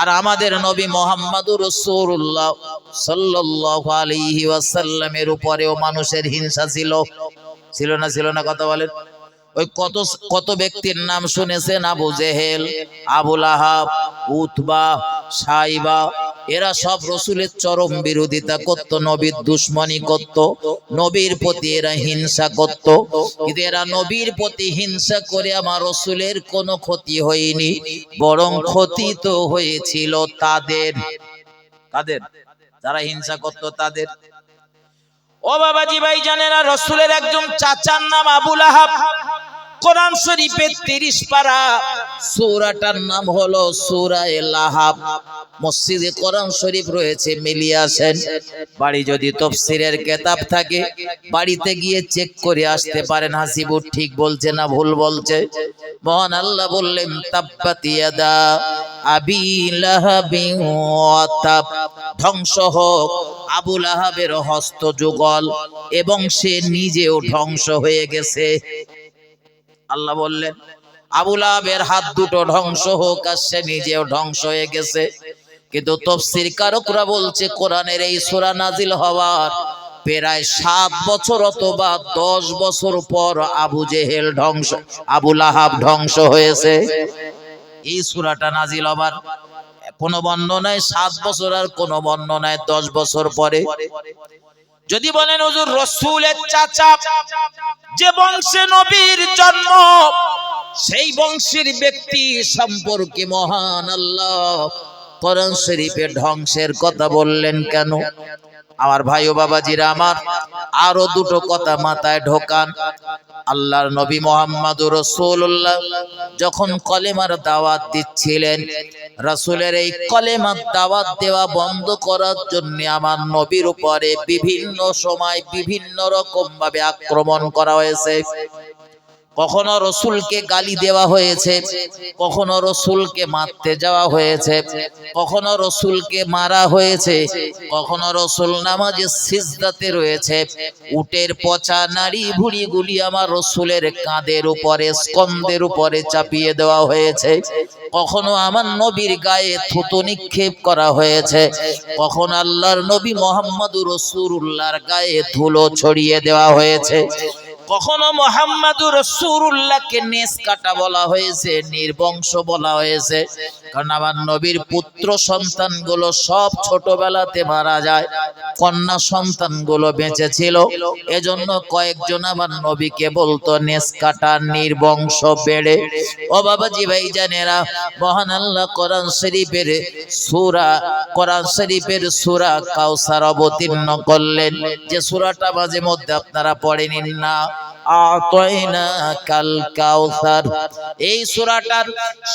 আর আমাদের নবী মুহাম্মদুর রাসূলুল্লাহ সাল্লাল্লাহু আলাইহি ওয়াসাল্লামের উপরেও মানুষের হিংসা ছিল, ছিল না ছিল না কথা বলেন। ওই কত কত ব্যক্তির নাম শুনেছেন, আবু জেহেল, আবু লাহাব, উতবা, সাইবা, এরা সব রসুলের চরম বিরোধিতা করত, নবীর দুশ্মনী করত, নবীর প্রতি এরা হিংসা করত। কিন্তু এরা নবীর প্রতি হিংসা করে আমার রসুলের কোনো ক্ষতি হয়নি, বরং ক্ষতি তো হয়েছিল তাদের। কাদের? যারা হিংসা করত তাদের। ও বাবাজি ভাই জানেনা, রসুলের একজন চাচার নাম আবু লাহাব। কোরআন শরীফের 30 পারা, সূরাটার নাম হলো সূরা লাহাব। মসজিদে কোরআন শরীফ রয়েছে, মিলিয়ে আসেন। বাড়ি যদি তাফসীরের কিতাব থাকে বাড়িতে গিয়ে চেক করে আসতে পারেন, হাসিবুর ঠিক বলছে না ভুল বলছে। মহান আল্লাহ বললেন তাব্বাত ইয়াদা আবি লাহাবিন ওয়া তাব, ধ্বংস হোক আবু লাহাবের হস্ত যুগল, এবং সে নিজেও ধ্বংস হয়ে গেছে। আল্লাহ বললেন আবু লাহাবের হাত দুটো ধ্বংস হোক, আর সে নিজেও ধ্বংস হয়ে গেছে। কিন্তু তাফসীর কারকরা বলছে কোরআনের এই সূরা নাজিল হওয়ার প্রায় 7 বছর অথবা 10 বছর পর আবু জেহেল ধ্বংস, আবু লাহাব ধ্বংস হয়েছে। এই সূরাটা নাজিল হবার কোন বর্ণনায় 7 বছর, আর কোন বর্ণনায় 10 বছর পরে। যদি বলেন হুজুর রাসূলের চাচা, যে বংশে নবীর জন্ম, সেই বংশের ব্যক্তি সম্পর্কে মহান আল্লাহ কোরআন শরীফে ধ্বংসের কথা বললেন কেন? আমার ভাই ও বাবাজিরা আমার, আরো দুটো কথা মাথায় ঢোকান। আল্লাহর নবী মুহাম্মদুর রাসূলুল্লাহ যখন কলেমার দাওয়াত দিচ্ছিলেন, রাসূলের এই কলেমার দাওয়াত দেওয়া বন্ধ করার জন্য আমার নবীর উপরে বিভিন্ন সময় বিভিন্ন রকম ভাবে আক্রমণ করা হয়েছে। কখনো রসুলকে গালি দেওয়া হয়েছে, কখনো রসুলকে মারতে যাওয়া হয়েছে, কখনো রসুলকে মারা হয়েছে, কখনো রসুল নামাজে সিজদাতে রয়েছে, উটের পচা নাড়ি ভুড়িগুলি আমার রসুলের কাঁধের উপরে স্কন্ধের উপরে চাপিয়ে দেওয়া হয়েছে, কখনো আমার নবীর গায়ে থুতু নিক্ষেপ করা হয়েছে, কখনো আল্লাহর নবী মুহাম্মদুর রাসূলুল্লাহর গায়ে ধুলো ছড়িয়ে দেওয়া হয়েছে, কখনো মুহাম্মদুর রাসূলুল্লাহকে নেস কাটা বলা হয়েছে, নির্বংশ বলা হয়েছে। কারণ আমার নবীর পুত্র সন্তানগুলো সব ছোটবেলাতে মারা যায়, কন্যা সন্তানগুলো বেঁচে ছিল। এজন্য কয়েকজন আমার নবীকে বলতো নেস কাটা, নির্বংশ বেড়ে। ও বাবাজি ভাই জানেরা, মহান আল্লাহ কোরআন শরীফের সূরা কাউসার অবতীর্ণ করলেন, যে সূরাটা মাঝে মধ্যে আপনারা পড়ে নিন না, আতাইনা কাল কাউসার। এই সূরাটার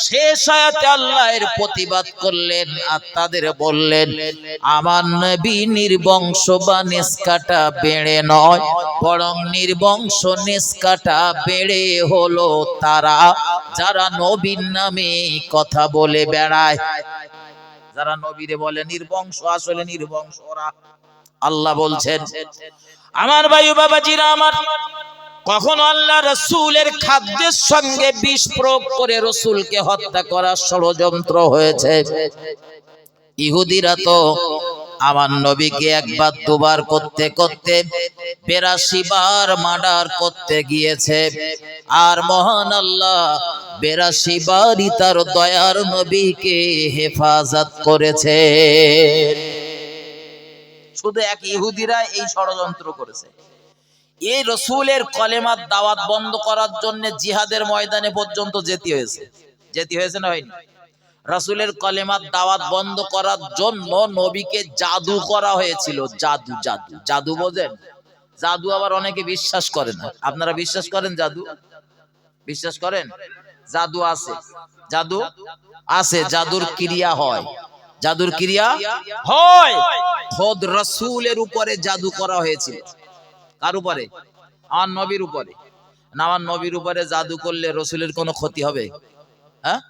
শেষ আয়াতে আল্লাহ এর প্রতিবাদ করলেন আর তাদের বললেন, আমার নবী নির্বংশ বা নিষ্কাটা বেড়ে নয়, বরং নির্বংশ নিষ্কাটা বেড়ে হলো তারা যারা নবীর নামে কথা বলে বেড়ায়। যারা নবীরে বলে নির্বংশ, আসলে নির্বংশ ওরা। আল্লাহ বলছেন আমার ভাই ও বাবাজিরা আমার, কখনো আল্লাহ রাসূলের খাদ্যের সঙ্গে বিষ প্রয়োগ করে রাসূলকে হত্যা করার ষড়যন্ত্র হয়েছে। ইহুদিরা তো আমার নবীকে একবার দুবার করতে করতে 82 বার মার্ডার করতে গিয়েছে, আর মহান আল্লাহ 82 বারই তার দয়ার নবীকে হেফাজত করেছে। শুধু এক ইহুদিরা এই ষড়যন্ত্র করেছে। এই রসুলের কলেমার দাওয়াত বন্ধ করার জন্য জিহাদের ময়দানে পর্যন্ত যেতে হয়েছে না হয়নি? রসুলের কলেমার দাওয়াত বন্ধ করার জন্য নবীকে জাদু করা হয়েছিল। জাদু জাদু জাদু বোঝেন? জাদু আবার অনেকে বিশ্বাস করে না। আপনারা বিশ্বাস করেন জাদু? বিশ্বাস করেন? জাদু আছে, জাদু আছে, জাদুর ক্রিয়া হয়, জাদুর ক্রিয়া হয়। খোদ রসুলের উপরে জাদু করা হয়েছিল। কার উপরে? আমার নবীর উপরে। না, আমার নবীর উপরে জাদু করলে রসুলের কোনো ক্ষতি হবে? হ্যাঁ,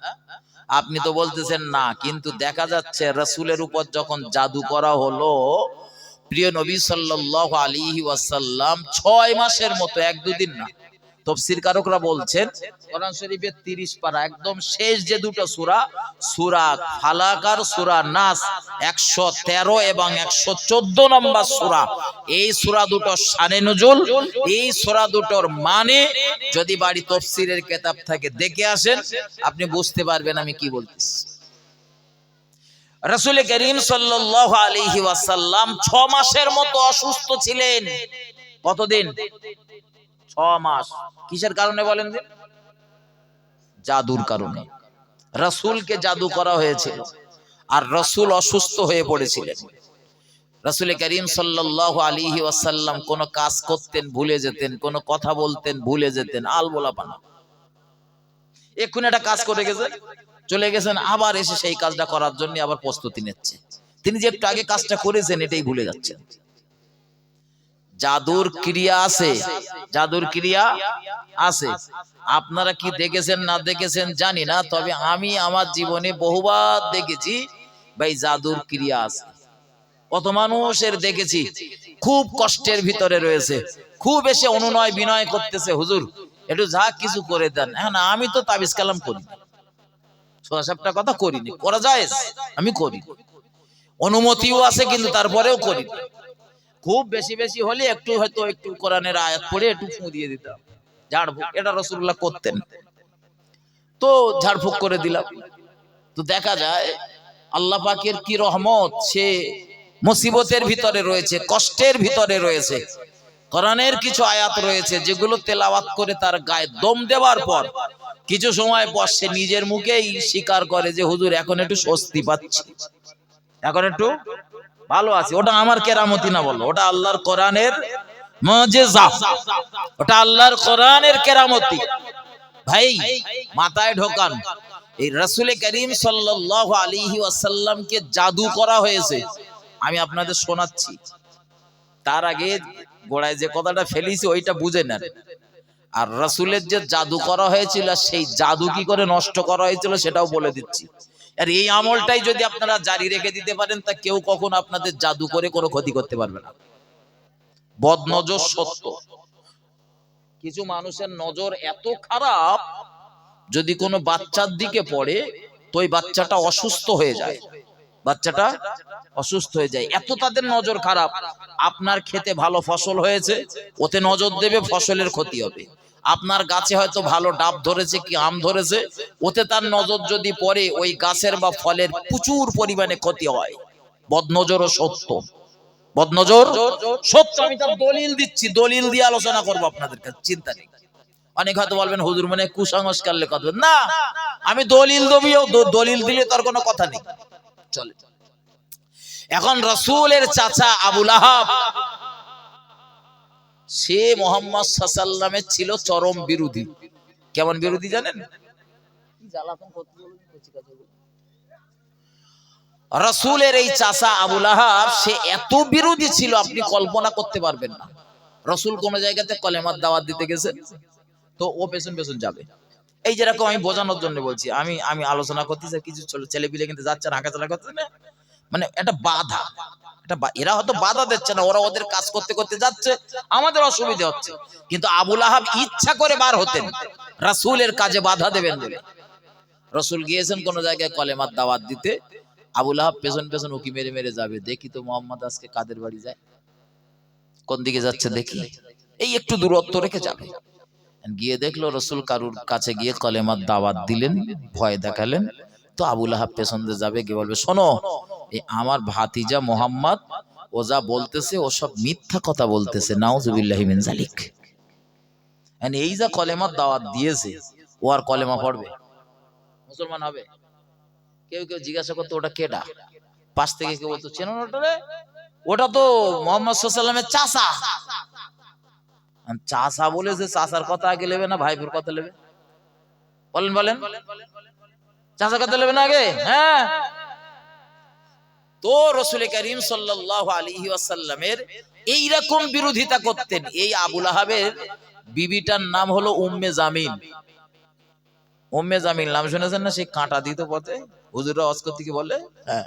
আপনি তো বলতেছেন না, কিন্তু দেখা যাচ্ছে রসুলের উপর যখন জাদু করা হলো, প্রিয় নবী সাল্লাল্লাহু আলাইহি ওয়াসাল্লাম 6 মাসের মতো, 1-2 দিন না, তাফসীরকারকরা বলছেন কোরআন শরীফের 30 পারা একদম শেষ যে দুটো সূরা, সূরা ফালাক আর সূরা নাস, 113 এবং 114 নম্বর সূরা, এই সূরা দুটো শানে নুজুল, এই সূরা দুটোর মানে যদি বাড়ি তাফসীরের কিতাব থাকে দেখে আসেন, আপনি বুঝতে পারবেন আমি কি বলতেছি। রাসূল করিম সাল্লাল্লাহু আলাইহি ওয়াসাল্লাম 6 মাসের মতো অসুস্থ ছিলেন। কতদিন? 6 মাস। কিসের কারণে বলেন দিন? জাদুর কারণে। রাসূলকে জাদু করা হয়েছিল আর রাসূল অসুস্থ হয়ে পড়েছিলেন। রাসূল করিম সাল্লাল্লাহু আলাইহি ওয়াসাল্লাম কোন কাজ করতেন ভুলে যেতেন, কোন কথা বলতেন ভুলে যেতেন, আলবোলাপানা। এখন একটা কাজ করে গেছেন, চলে গেছেন, আবার এসে সেই কাজটা করার জন্য আবার প্রস্তুতি নিচ্ছে। তিনি যে একটু আগে কাজটা করেছেন এটাই ভুলে যাচ্ছেন। জাদুর ক্রিয়া আছে, জাদুর ক্রিয়া আছে। আপনারা কি দেখেছেন না দেখেছেন জানি না, তবে আমি আমার জীবনে বহুবার দেখেছি ভাই জাদুর ক্রিয়া আছে। কত মানুষের দেখেছি খুব কষ্টের ভিতরে রয়েছে, খুব এসে অনুনয় বিনয় করতেছে, হুজুর একটু যা কিছু করে দেন। হ্যাঁ না, আমি তো তাবিজ কালাম করি, 6-7টা কথা করিনি, করা যায়, আমি করি, অনুমতিও আছে, কিন্তু তারপরেও করি। খুব বেশি বেশি হলে একটু হয়তো একটু কোরআনের আয়াত পড়ে একটু ফু দিয়ে দিতাম, ঝাড়ফুঁক, এটা রাসূলুল্লাহ করতেন, তো ঝাড়ফুঁক করে দিলাম। তো দেখা যায় আল্লাহ পাকের কি রহমত, সে মুসিবতের ভিতরে রয়েছে, কষ্টের ভিতরে রয়েছে। কোরআনের কিছু আয়াত রয়েছে যেগুলো তেলাওয়াত করে তার গায়ে দম দেওয়ার পর কিছু সময় পর সে নিজের মুখেই স্বীকার করে যে হুজুর এখন একটু স্বস্তি পাচ্ছি, এখন একটু ভালো আছি। ওটা আমার কেরামতি না, বলো ওটা আল্লাহর কোরআনের মুজিজা, ওটা আল্লাহর কোরআনের কেরামতি। ভাই মাথায় ঢোকান, এই রাসূল করিম সাল্লাল্লাহু আলাইহি ওয়াসাল্লামকে জাদু করা হয়েছে, আমি আপনাদের শোনাচ্ছি। তার আগে গোড়ায় যে কথাটা ফেলেছি ওইটা বুঝে নেন। আর রাসূলের যে জাদু করা হয়েছিল সেই জাদু কি করে নষ্ট করা হয়েছিল সেটাও বলে দিচ্ছি। আর এই আমলটাই যদি আপনারা জারি রেখে দিতে পারেন তা কেউ কখনো আপনাদের জাদু করে কোনো ক্ষতি করতে পারবে না। বদনজর সত্য, কিছু মানুষের নজর এত খারাপ, যদি কোনো বাচ্চার দিকে পড়ে তো ওই বাচ্চাটা অসুস্থ হয়ে যায়, বাচ্চাটা অসুস্থ হয়ে যায়, এত তাদের নজর খারাপ। আপনার খেতে ভালো ফসল হয়েছে, ওতে নজর দেবে, ফসলের ক্ষতি হবে। আপনার গাছে হয়তো ভালো ডাব ধরেছে কি আম ধরেছে, ওতে তার নজর যদি পড়ে ওই গাছের বা ফলের প্রচুর পরিমাণে ক্ষতি হয়। বদনজরও সত্য, বদনজর সত্য। আমি তার দলিল দিচ্ছি, দলিল দিয়ে আলোচনা করবো আপনাদের কাছে, চিন্তা নেই। অনেক হয়তো বলবেন হুজুর মানে কুসংস্কার লেখা না, আমি দলিল দেবিও, দলিল দিলে তার কোনো কথা নেই, চলে। এখন রাসূলের চাচা আবু লাহাব, সে মুহাম্মদ সাল্লাল্লাহু আলাইহি ওয়াসাল্লামের ছিল চরম বিরোধী। কেমন বিরোধী জানেন? রাসূলের এই চাচা আবু লাহাব সে এত বিরোধী ছিল আপনি কল্পনা করতে পারবেন না। রাসূল কোন জায়গাতে কলেমার দাওয়াত দিতে গেছে তো ও পেছন পেছন যাবে। এই যেরকম আমি বোঝানোর জন্য বলছি, আমি আলোচনা করতেছি, কিছু ছেলে পিলে কিন্তু যাচ্ছে না, হাঁটাচলা করছে না, মানে এটা বাধা, এরা হয়তো বাধা দিচ্ছে না, ওরা ওদের কাজ করতে করতে যাচ্ছে, আমাদের অসুবিধা হচ্ছে। কিন্তু আবু লাহাব ইচ্ছা করে বার হতেন রাসূলের কাজে বাধা দেবেন বলে। রাসূল গিয়েছেন কোন জায়গায় কলেমার দাওয়াত দিতে, আবু লাহাব পেছন পেছন উকি মেরে মেরে যাবে, দেখি তো মুহাম্মদ আজকে কাদের বাড়ি যায়, কোন দিকে যাচ্ছে দেখি, এই একটু দূরত্ব রেখে যাবে। গিয়ে দেখলো রাসূল কারুর কাছে গিয়ে কলেমার দাওয়াত দিলেন, ভয় দেখালেন, তো আবু লাহাব পেছন দিয়ে যাবে, গিয়ে বলবে শোনো এই আমার ভাতিজা মুহাম্মদ ও যা বলতেছে ও সব মিথ্যা কথা বলতেছে, নাউজুবিল্লাহি মিন যালিক। এই যা কলেমার দাওয়াত দিয়েছে ও আর কলেমা পড়বে, মুসলমান হবে? কেউ কেউ জিজ্ঞাসা করতো ওটা কেডা, পাশ থেকে কেউ বলতো চেনো না ওটা রে, ওটা তো মুহাম্মদ সাল্লাল্লাহু আলাইহি ওয়াসাল্লামের চাচা। চাচা বলেছে, চাচার কথা আগে নেবে না ভাইপোর কথা নেবে? বলেন বলেন, চাচা কথা নেবে না আগে? হ্যাঁ। তো রাসূল করিম সাল্লাল্লাহু আলাইহি ওয়াসাল্লামের এইরকম বিরোধিতা করতেন। এই আবু লাহাবের বিবিটার নাম হলো উম্মে জামিল। উম্মে জামিল নাম শুনেছেন না? সেই কাঁটা দিত পথে, হুজুররা ওয়াজ করতে কি বলে, হ্যাঁ,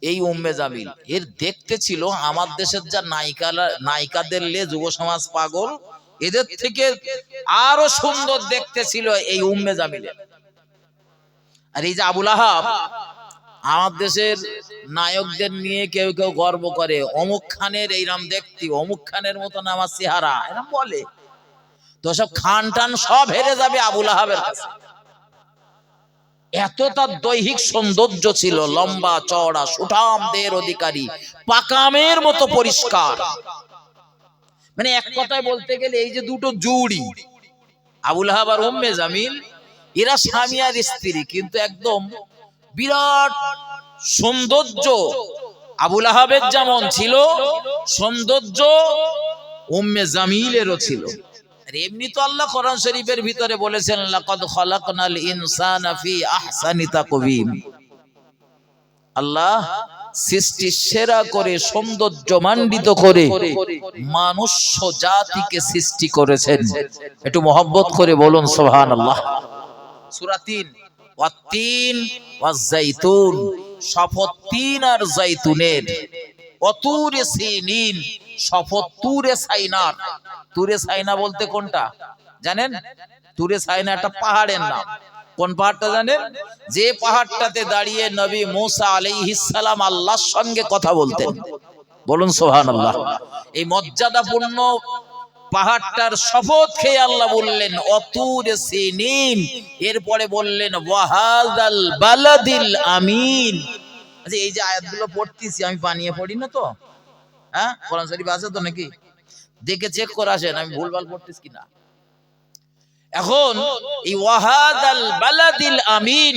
এই উম্মে জামিল। এর দেখতে ছিল আমার দেশের যা নায়িকাদের লে যুব সমাজ পাগল, এদের থেকে আরো সুন্দর দেখতে ছিল এই উম্মে জামিল। আর এই যে আবুল আহাব, আমার দেশের নায়কদের নিয়ে কেউ কেউ গর্ব করে, অমুক খানের এইরাম দেখতি, অমুক খানের মতন আমার চেহারা, এরকম বলে। তো সব খান টান সব হেরে যাবে আবুল আহাবের কাছে। এত তার দৈহিক সৌন্দর্য ছিল, লম্বা চওড়া সুঠাম দেহের অধিকারী, পাকামের মতো পরিষ্কার। মানে এক কথায় বলতে গেলে এই যে দুটো জুড়ি, আবুল আহাব আর উম্মে জামিল, এরা স্বামী আর স্ত্রী, কিন্তু একদম বিরাট সৌন্দর্য আবুল আহাবের যেমন ছিল, সৌন্দর্য উম্মে জামিলেরও ছিল। আর এমনি তো আল্লাহ কোরআন শরীফের ভিতরে বলেছেন, লাকাদ খালাকনাল ইনসানা ফি আহসানি তাকওয়িম। আল্লাহ সৃষ্টি সেরা করে, সৌন্দর্যমণ্ডিত করে মানুষ জাতিকে সৃষ্টি করেছেন। একটু মহব্বত করে বলুন সুবহানাল্লাহ। সূরা ৩, ওয়াত-তিন ওয়াজ-যাইতুন, শপথ তিন আর জাইতুনের, ওয়াতুরে সিনিন, শপথ তুরে সাইনার। তুরে সাইনা বলতে কোনটা জানেন? তুরে সাইনা একটা পাহাড়ের নাম। কোন পাহাড়টা জানেন? যে পাহাড়টাতে দাঁড়িয়ে নবী মুসা আলাইহিস সালাম আল্লাহর সঙ্গে কথা বলতেন। বলুন সুবহানাল্লাহ। এই মর্যাদাপূর্ণ পাহাড়টার শপথ খেয়ে আল্লাহ বললেন অতুরে সিনিন, এরপরে বললেন ওয়াহাদাল বালাদিল আমিন। আচ্ছা, এই যে আয়াতগুলো পড়তেছি আমি বানিয়ে পড়ি না তো, হ্যাঁ? কোরআন শরীফ আছে তো নাকি? দেখে চেক করে আসেন আমি ভুলভাল পড়তেছি কিনা। এখন এই ওয়াহাদাল বালাদিল আমিন,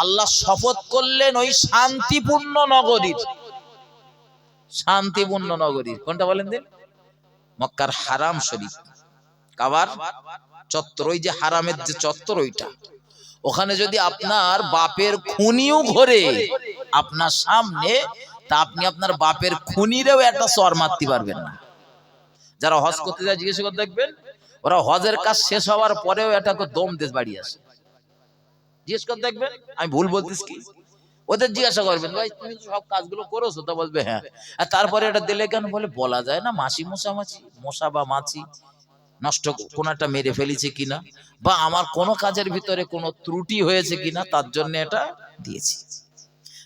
আল্লাহ শপথ করলেন ওই শান্তিপূর্ণ নগরীর। শান্তিপূর্ণ নগরীর কোনটা বলেন দিন? মক্কার হারাম শরীফ, কাবার চত্বর, ওই যে হারামের যে চত্বর, ওইটা। ওখানে যদি আপনার বাপের খুনিও ঘোরে আপনার সামনে, তা আপনি আপনার বাপের খুনিরেও একটা চর মারতে পারবেন না। যারা হজ করতে যায় জিজ্ঞেস করে দেখবেন, ওরা হজের কাজ শেষ হওয়ার পরেও এটা দম দেশ বাড়ি আসে। জিজ্ঞেস করে দেখবেন, আমি ভুল বলতেছি কি? ওদের জিজ্ঞাসা করবেন, ভাই তুমি সব কাজগুলো করেছো? তা বলবে হ্যাঁ। আর তারপরে এটা দিলে কেন? বলে বলা যায় না মাছি মশা মাছি, মশা বা মাছি নষ্ট কোন একটা মেরে ফেলেছে কিনা, বা আমার কোনো কাজের ভিতরে কোনো ত্রুটি হয়েছে কিনা, তার জন্য এটা দিয়েছি।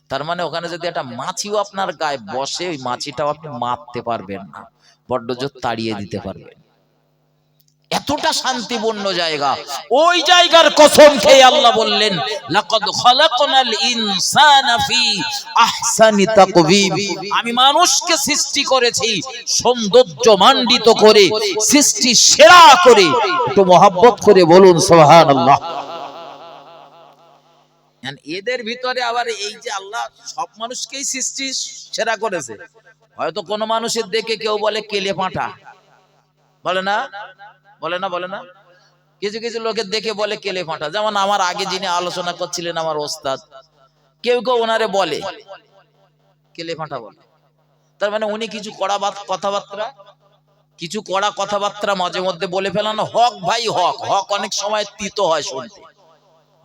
তার মানে ওখানে যদি একটা মাছিও আপনার গায়ে বসে, ওই মাছিটাও আপনি মারতে পারবেন না, বড্ড জোর তাড়িয়ে দিতে পারবেন। এতটা শান্তিপূর্ণ জায়গা। ওই জায়গার কসম খেয়ে আল্লাহ বললেন লাকাদ খালাকনাল ইনসানা ফি আহসানি তাকওয়িম, আমি মানুষকে সৃষ্টি করেছি সৌন্দর্যমণ্ডিত করে, সৃষ্টি সেরা করে। একটু মহব্বত করে বলুন সুবহানাল্লাহ। এদের ভিতরে আবার এই যে আল্লাহ সব মানুষকেই সৃষ্টি সেরা করেছে, হয়তো কোন মানুষের দেখে কেউ বলে কেলে পাঁঠা, বলে না? বলে না? বলে না? কিছু কিছু লোকের দেখে বলে কেলে ফাঁটা। যেমন আমার আগে যিনি আলোচনা করছিলেন আমার ওস্তাদ, কেউ কেউ ওনারে বলে কেলে ফাঁটা বলে। তার মানে উনি কিছু কড়া কথাবার্তা, কিছু কড়া কথাবার্তা মাঝে মধ্যে বলে ফেলানো। হক ভাই হক, হক অনেক সময় তিতো হয় শুনতে,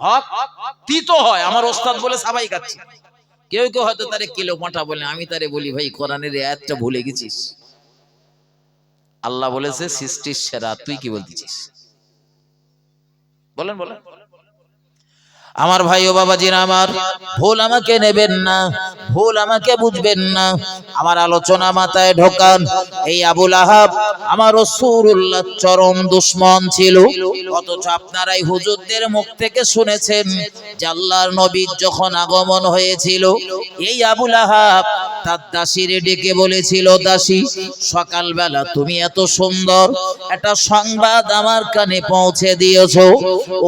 হক তিতো হয়। আমার ওস্তাদ বলে সবাই গাচ্ছে। কেউ কেউ হয়তো তারে কেলে ফাঁটা বলে, আমি তারে বলি ভাই কোরআনের আয়াতটা ভুলে গেছিস। আল্লাহ বলেছে সৃষ্টির সেরা, তুই কি বলতেছিস? বলেন বলেন। আমার ভাই ও বাবাজিরা আমার, ভুল আমাকে নেবেন না, ভুল আমাকে বুঝবেন না, আমার আলোচনা মাথায় ঢোকান। এই আবুল আহাব আমার রাসূলুল্লাহ চরম দুশমন ছিল, অথচ আপনারাই হুজুরদের মুখ থেকে শুনেছেন যে আল্লাহর নবীর যখন আগমন হয়েছিল, এই আবুল আহাব তার দাসীরে ডেকে বলেছিল, দাসী সকালবেলা তুমি এত সুন্দর একটা সংবাদ আমার কানে পৌঁছে দিয়েছো,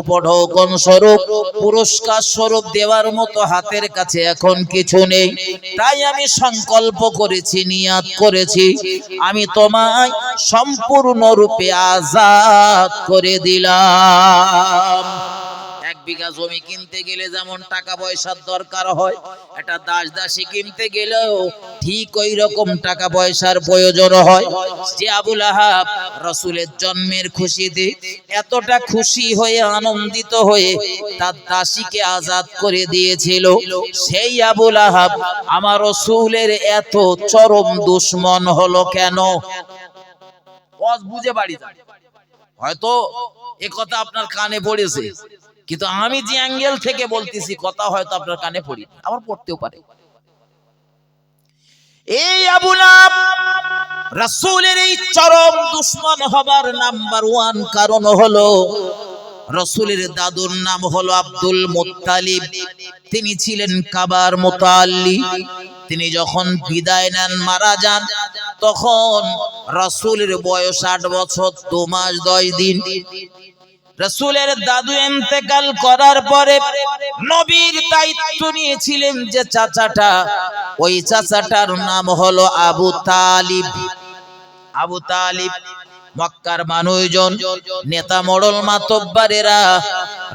উপঢৌকন স্বরূপ, পুরস্কার স্বরূপ দেওয়ার মতো হাতের কাছে এখন কিছু নেই। তাই আমি সংকল্প করেছি, নিয়াত করেছি, আমি তোমায় সম্পূর্ণরূপে আজাদ করে দিলাম। এক বিঘা জমি কিনতে গেলে যেমন টাকা পয়সার দরকার হয়, একটা দাস দাসী কিনতে গেলেও ঠিক ওই রকম টাকা পয়সার প্রয়োজন হয়। যে আবুল আহাব রাসূলের জন্মের খুশিতে এতটা খুশি হয়ে আনন্দিত হয়ে তার দাসীকে আজাদ করে দিয়েছিল, সেই আবুল আহাব আমার রাসূলের এত চরম দুশমন হলো কেন? বুঝে বাড়ি যান। হয়তো এ কথা আপনার কানে পড়েছে, কিন্তু আমি যে অ্যাঙ্গেল থেকে বলতেছি কথা হয়তো আপনার কানে পড়ি, আবার পড়তেও পারে। এই আবু লাহাব রাসূলের এই চরম দুশমন হবার নাম্বার 1 কারণ হলো রাসূলের দাদুর নাম হলো আব্দুল মুত্তালিব। তিনি ছিলেন কাবার মুতাল্লি। তিনি যখন বিদায় নেন, মারা যান, তখন রাসূলের বয়স 8 বছর 2 মাস 10 দিন। রাসূলের দাদু ইন্তেকাল করার পরে নবীর দায়িত্ব নিয়েছিলেন যে চাচাটা, ওই চাচাটার নাম হলো আবু তালিব। আবু তালিব মক্কার মানুষজন, নেতা মোড়ল মাতব্বরেরা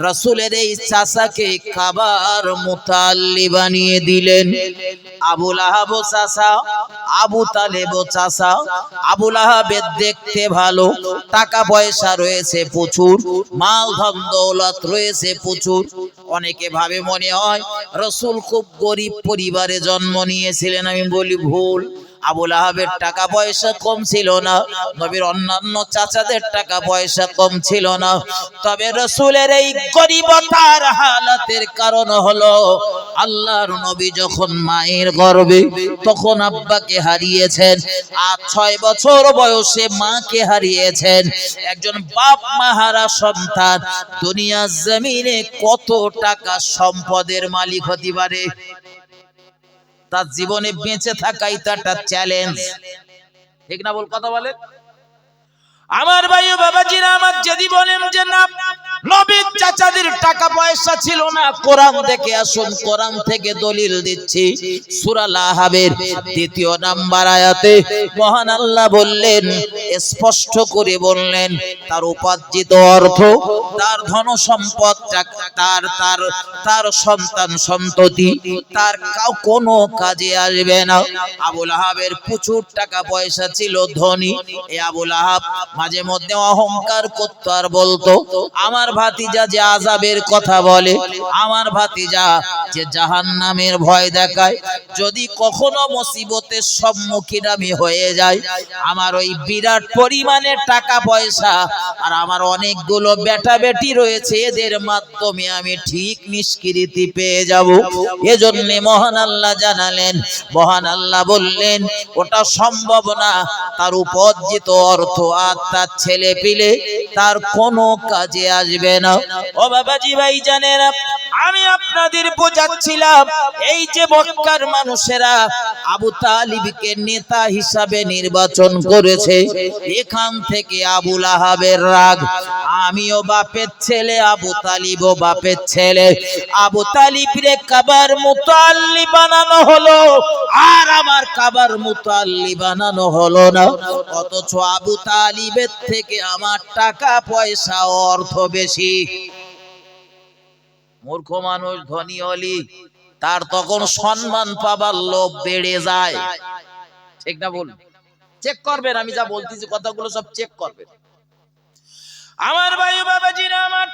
রাসূলের এই চাচাকে কাবার মুতাল্লি বানিয়ে দিলেন। আবু লাহাব চাচা, আবু তালেব চাচা। আবু লাহাবের দেখতে ভালো, টাকা পয়সা রয়েছে প্রচুর, মাল ধন দৌলত রয়েছে প্রচুর। অনেকে ভাবে মনে হয় রাসূল খুব গরিব পরিবারে জন্ম নিয়েছিলেন। আমি বলি ভুল। আবু লাহাবের টাকা পয়সা কম ছিল না, নবীর অন্যান্য চাচাদের টাকা পয়সা কম ছিল না। তবে রাসূলের এই গরিবতার হালাতের কারণ হলো আল্লাহর নবী যখন মায়ের গর্ভে, তখন আব্বাকে হারিয়েছেন, আর 6 বছর বয়সে মাকে হারিয়েছেন। একজন বাপ মা হারা সন্তান দুনিয়ার জমিনে কত টাকা সম্পদের মালিক হতে পারে? তার জীবনে বেঁচে থাকাই তো একটা চ্যালেঞ্জ, ঠিক না? বল কথা বলে আমার ভাই ও বাবাজিরা আমার, যদি বলেন যে না নবীর চাচাদের টাকা পয়সা ছিল না, কোরআন থেকে আসুন, কোরআন থেকে দলিল দিচ্ছি। সূরা লাহাবের 2 নাম্বার আয়াতে মহান আল্লাহ বললেন, স্পষ্ট করে বললেন, তার উপার্জিত অর্থ, তার ধন সম্পদ, তার তার তার সন্তান সন্ততি তার কোনো কাজে আসবে না। আবু লাহাবের প্রচুর টাকা পয়সা ছিল, ধনী। এই আবু লাহাব মাঝে মধ্যে অহংকার করতো আর বলতো, আমার ভাতিজা যে আযাবের কথা বলে, আমার ভাতিজা যে জাহান্নামের ভয় দেখায়, যদি কখনো মুসিবতের সম্মুখীন আমি হয়ে যাই, আমার ওই বিরাট পরিমাণে টাকা পয়সা আর আমার অনেকগুলো বেটা বেটি রয়েছে, এদের মাধ্যমে আমি ঠিক নিষ্কৃতি পেয়ে যাব। এজন্য মহান আল্লাহ জানালেন, মহান আল্লাহ বললেন ওটা সম্ভব না, তার উপার্জিত অর্থ আর তার ছেলে পিলে তার কোনো কাজে আসবে না। ও বাবাজি ভাই জানেরা, আমি আপনাদের বোঝাচ্ছিলাম, এই যে মক্কার মানুষেরা আবু তালিবকে নেতা হিসাবে নির্বাচন করেছে, এখান থেকে আবু লাহাবের রাগ। আমিও বাপের ছেলে, আবু তালিবও বাপের ছেলে। আবু তালিবরে কাবার মুতাল্লি বানানো হলো, আর আমার কাবার মুতাল্লি বানানো হলো না। অথচ আবু তালিবের থেকে আমার টাকা পয়সা অর্থ বেশি। মূর্খ মানুষ ধনী হলি তার তখন সম্মান পাবার লোভ বেড়ে যায়, ঠিক না? বল, চেক করবেন, আমি যা বলতেছি কথাগুলো সব চেক করবেন। আমার ভাই বাবাজিরা আমার,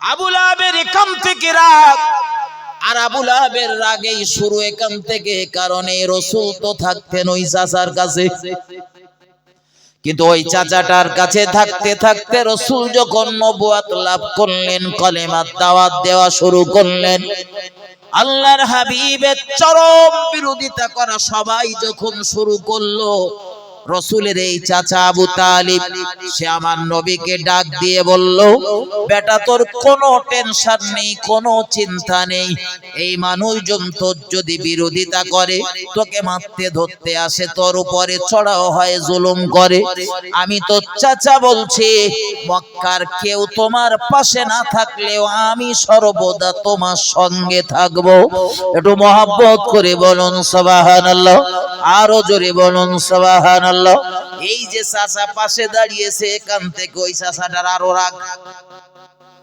আবু লাহাবের এখান থেকে রাগ, আর আবু লাহাবের রাগেই শুরু এখান থেকে, কারণ এই রাসূল তো থাকতেন ওই চাচার কাছে। কিন্তু ওই চাচাটার কাছে থাকতে থাকতে রাসূল যখন নবুয়ত লাভ করলেন, কলেমার দাওয়াত দেওয়া শুরু করলেন, আল্লাহর হাবিবের চরম বিরোধিতা করা সবাই যখন শুরু করলো, রাসূলের এই চাচা আবু তালিব সে আমার নবীকে ডাক দিয়ে বলল, বেটা তোর কোনো টেনশন নেই, কোনো চিন্তা নেই, এই মানুষজন তোর যদি বিরোধিতা করে, তোকে মারতে ধরতে আসে, তোর উপরে চড়াও হয়, জুলুম করে, আমি তোর চাচা বলছি, মক্কার কেউ তোমার পাশে না থাকলেও আমি সর্বদা তোমার সঙ্গে থাকবো। একটু মহব্বত করে বলুন সুবহানাল্লাহ, আরো জোরে বলুন সুবহানাল্লাহ। এই যে চাচা পাশে দাঁড়িয়েছে, এখান থেকে ওই চাচাটার আরো রাগ,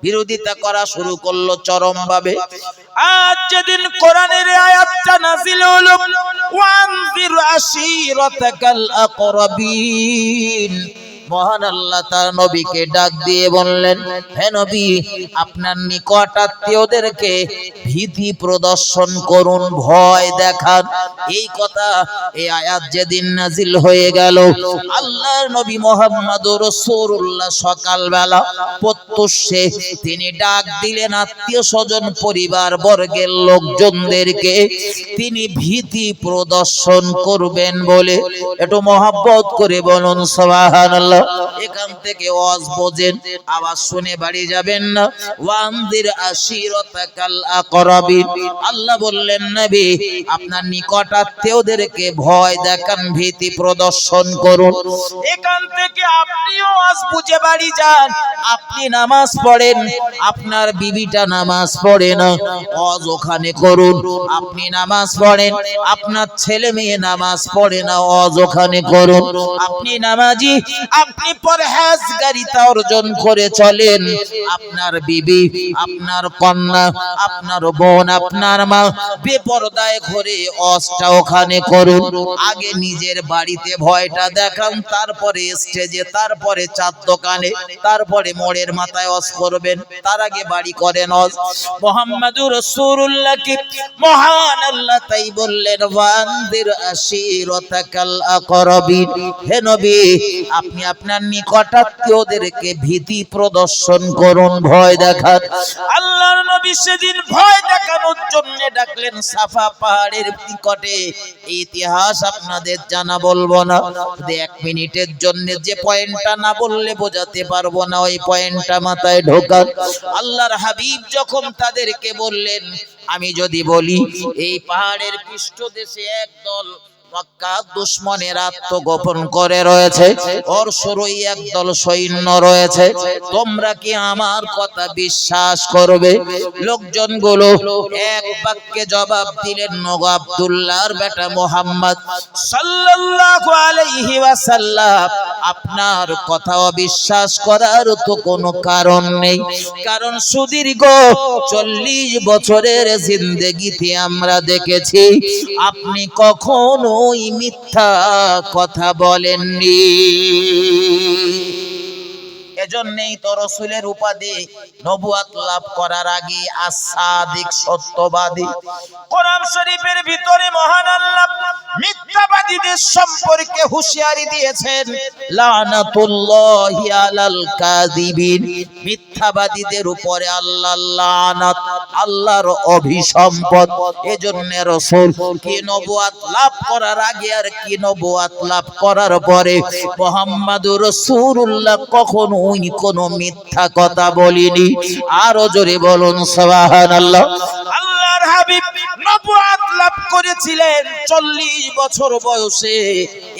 বিরোধিতা করা শুরু করলো চরম ভাবে। আজ যেদিন কোরআনের আয়াতটা নাযিল হলো, ওয়ানজির আশিরাতাকাল আকরাবিন, মহান আল্লাহ তার নবীকে ডাক দিয়ে বললেন, হে নবী, আপনার নিকট আত্মীয়দেরকে ভীতি প্রদর্শন করুন, ভয় দেখান। এই কথা, এই আয়াত যেদিন নাজিল হয়ে গেল, আল্লাহর নবী মুহাম্মদুর রাসূলুল্লাহ সকালবেলা প্রত্যুষে তিনি ডাক দিলেন আত্মীয় স্বজন পরিবার বর্গের লোকজনদেরকে তিনি ভীতি প্রদর্শন করবেন বলে। একটু মহব্বত করে বলুন সুবহানাল্লাহ। এখান থেকে ওয়াজ বোঝেন, আওয়াজ শুনে বাড়ি যাবেন না। ওয়ানদির আশিরাতাকাল আকরাবিন, আল্লাহ বললেন নবী আপনার নিকট আত্মীয়দেরকে ভয় দেখান, ভীতি প্রদর্শন করুন। এখান থেকে আপনিও ওয়াজ বুঝে বাড়ি যান। আপনি নামাজ পড়েন, আপনার বিবিটা নামাজ পড়ে না, ওয়াজ ওখানে করুন। আপনি নামাজ পড়েন, আপনার ছেলে মেয়ে নামাজ পড়ে না, ওয়াজ ওখানে করুন। আপনি নামাজি, আপনি পরহেজগারিতা অর্জন করে চলেন, আপনার বিবি, আপনার কন্যা, আপনার বোন, আপনার মা বেপরদায় ঘরে ওয়াজটা ওখানে করুন। আগে নিজের বাড়িতে ভয়টা দেখান, তারপরে স্টেজে, তারপরে চার দোকানে, তারপরে মোড়ের মাথায় ওয়াজ করবেন। তার আগে বাড়ি করেন ওয়াজ। মুহাম্মাদুর রাসূলুল্লাহকে মহান আল্লাহ তাই বললেন, ওয়ানদির আশিরাতাকাল আকরাবিন, হে নবী আপনি আপনার নিকট আত্মীয়দেরকে ভীতি প্রদর্শন করুন, ভয় দেখান। আল্লাহর নবী সেদিন ভয় দেখানোর জন্য ডাকলেন সাফা পাহাড়ের নিকটে। ইতিহাস আপনাদের জানা বলবো না, এক মিনিটের জন্য যে পয়েন্টটা না বললে বোঝাতে পারবো না, ওই পয়েন্টটা মাথায় ঢোকান। আল্লাহর হাবিব যখন তাদেরকে বললেন, আমি যদি বলি এই পাহাড়ের পৃষ্ঠদেশে একদল মক্কা দুশমনের আত্মগোপন করে রয়েছে, ওর শুরুই একদল সৈন্য রয়েছে, তোমরা কি আমার কথা বিশ্বাস করবে? লোকজনগুলো এক বাক্যে জবাব দিলেন, নগো আব্দুল্লাহর বেটা মুহাম্মদ সাল্লাল্লাহু আলাইহি ওয়াসাল্লাম, আপনার কথা অবিশ্বাস করার তো কোনো কারণ নেই। কারণ সুদীর্ঘ 40 বছরের জিন্দেগিতে আমরা দেখেছি আপনি কখনো ওই মিথ্যা কথা বলেননি। এজন্যই তো রাসূলের উপাধি নবুয়ত লাভ করার আগে as-সাদিক, সত্যবাদী। কোরআন শরীফের ভিতরে মহান আল্লাহ মিথ্যাবাদীদের সম্পর্কে হুঁশিয়ারি দিয়েছেন, লানাতুল্লাহি আলাল কাযিবিন, মিথ্যাবাদীদের উপরে আল্লাহর লানাত, আল্লাহর অভিসম্পদ। এজন্য রাসূল কি নবুয়ত লাভ করার আগে আর কি নবুয়ত লাভ করার পরে মুহাম্মাদুর রাসূলুল্লাহ কখনো কোনো মিথ্যা কথা বলিনি। আরো জোরে বলুন সুবহানাল্লাহ। আল্লাহর হাবিব নবুয়ত লাভ করেছিলেন 40 বছর বয়সে।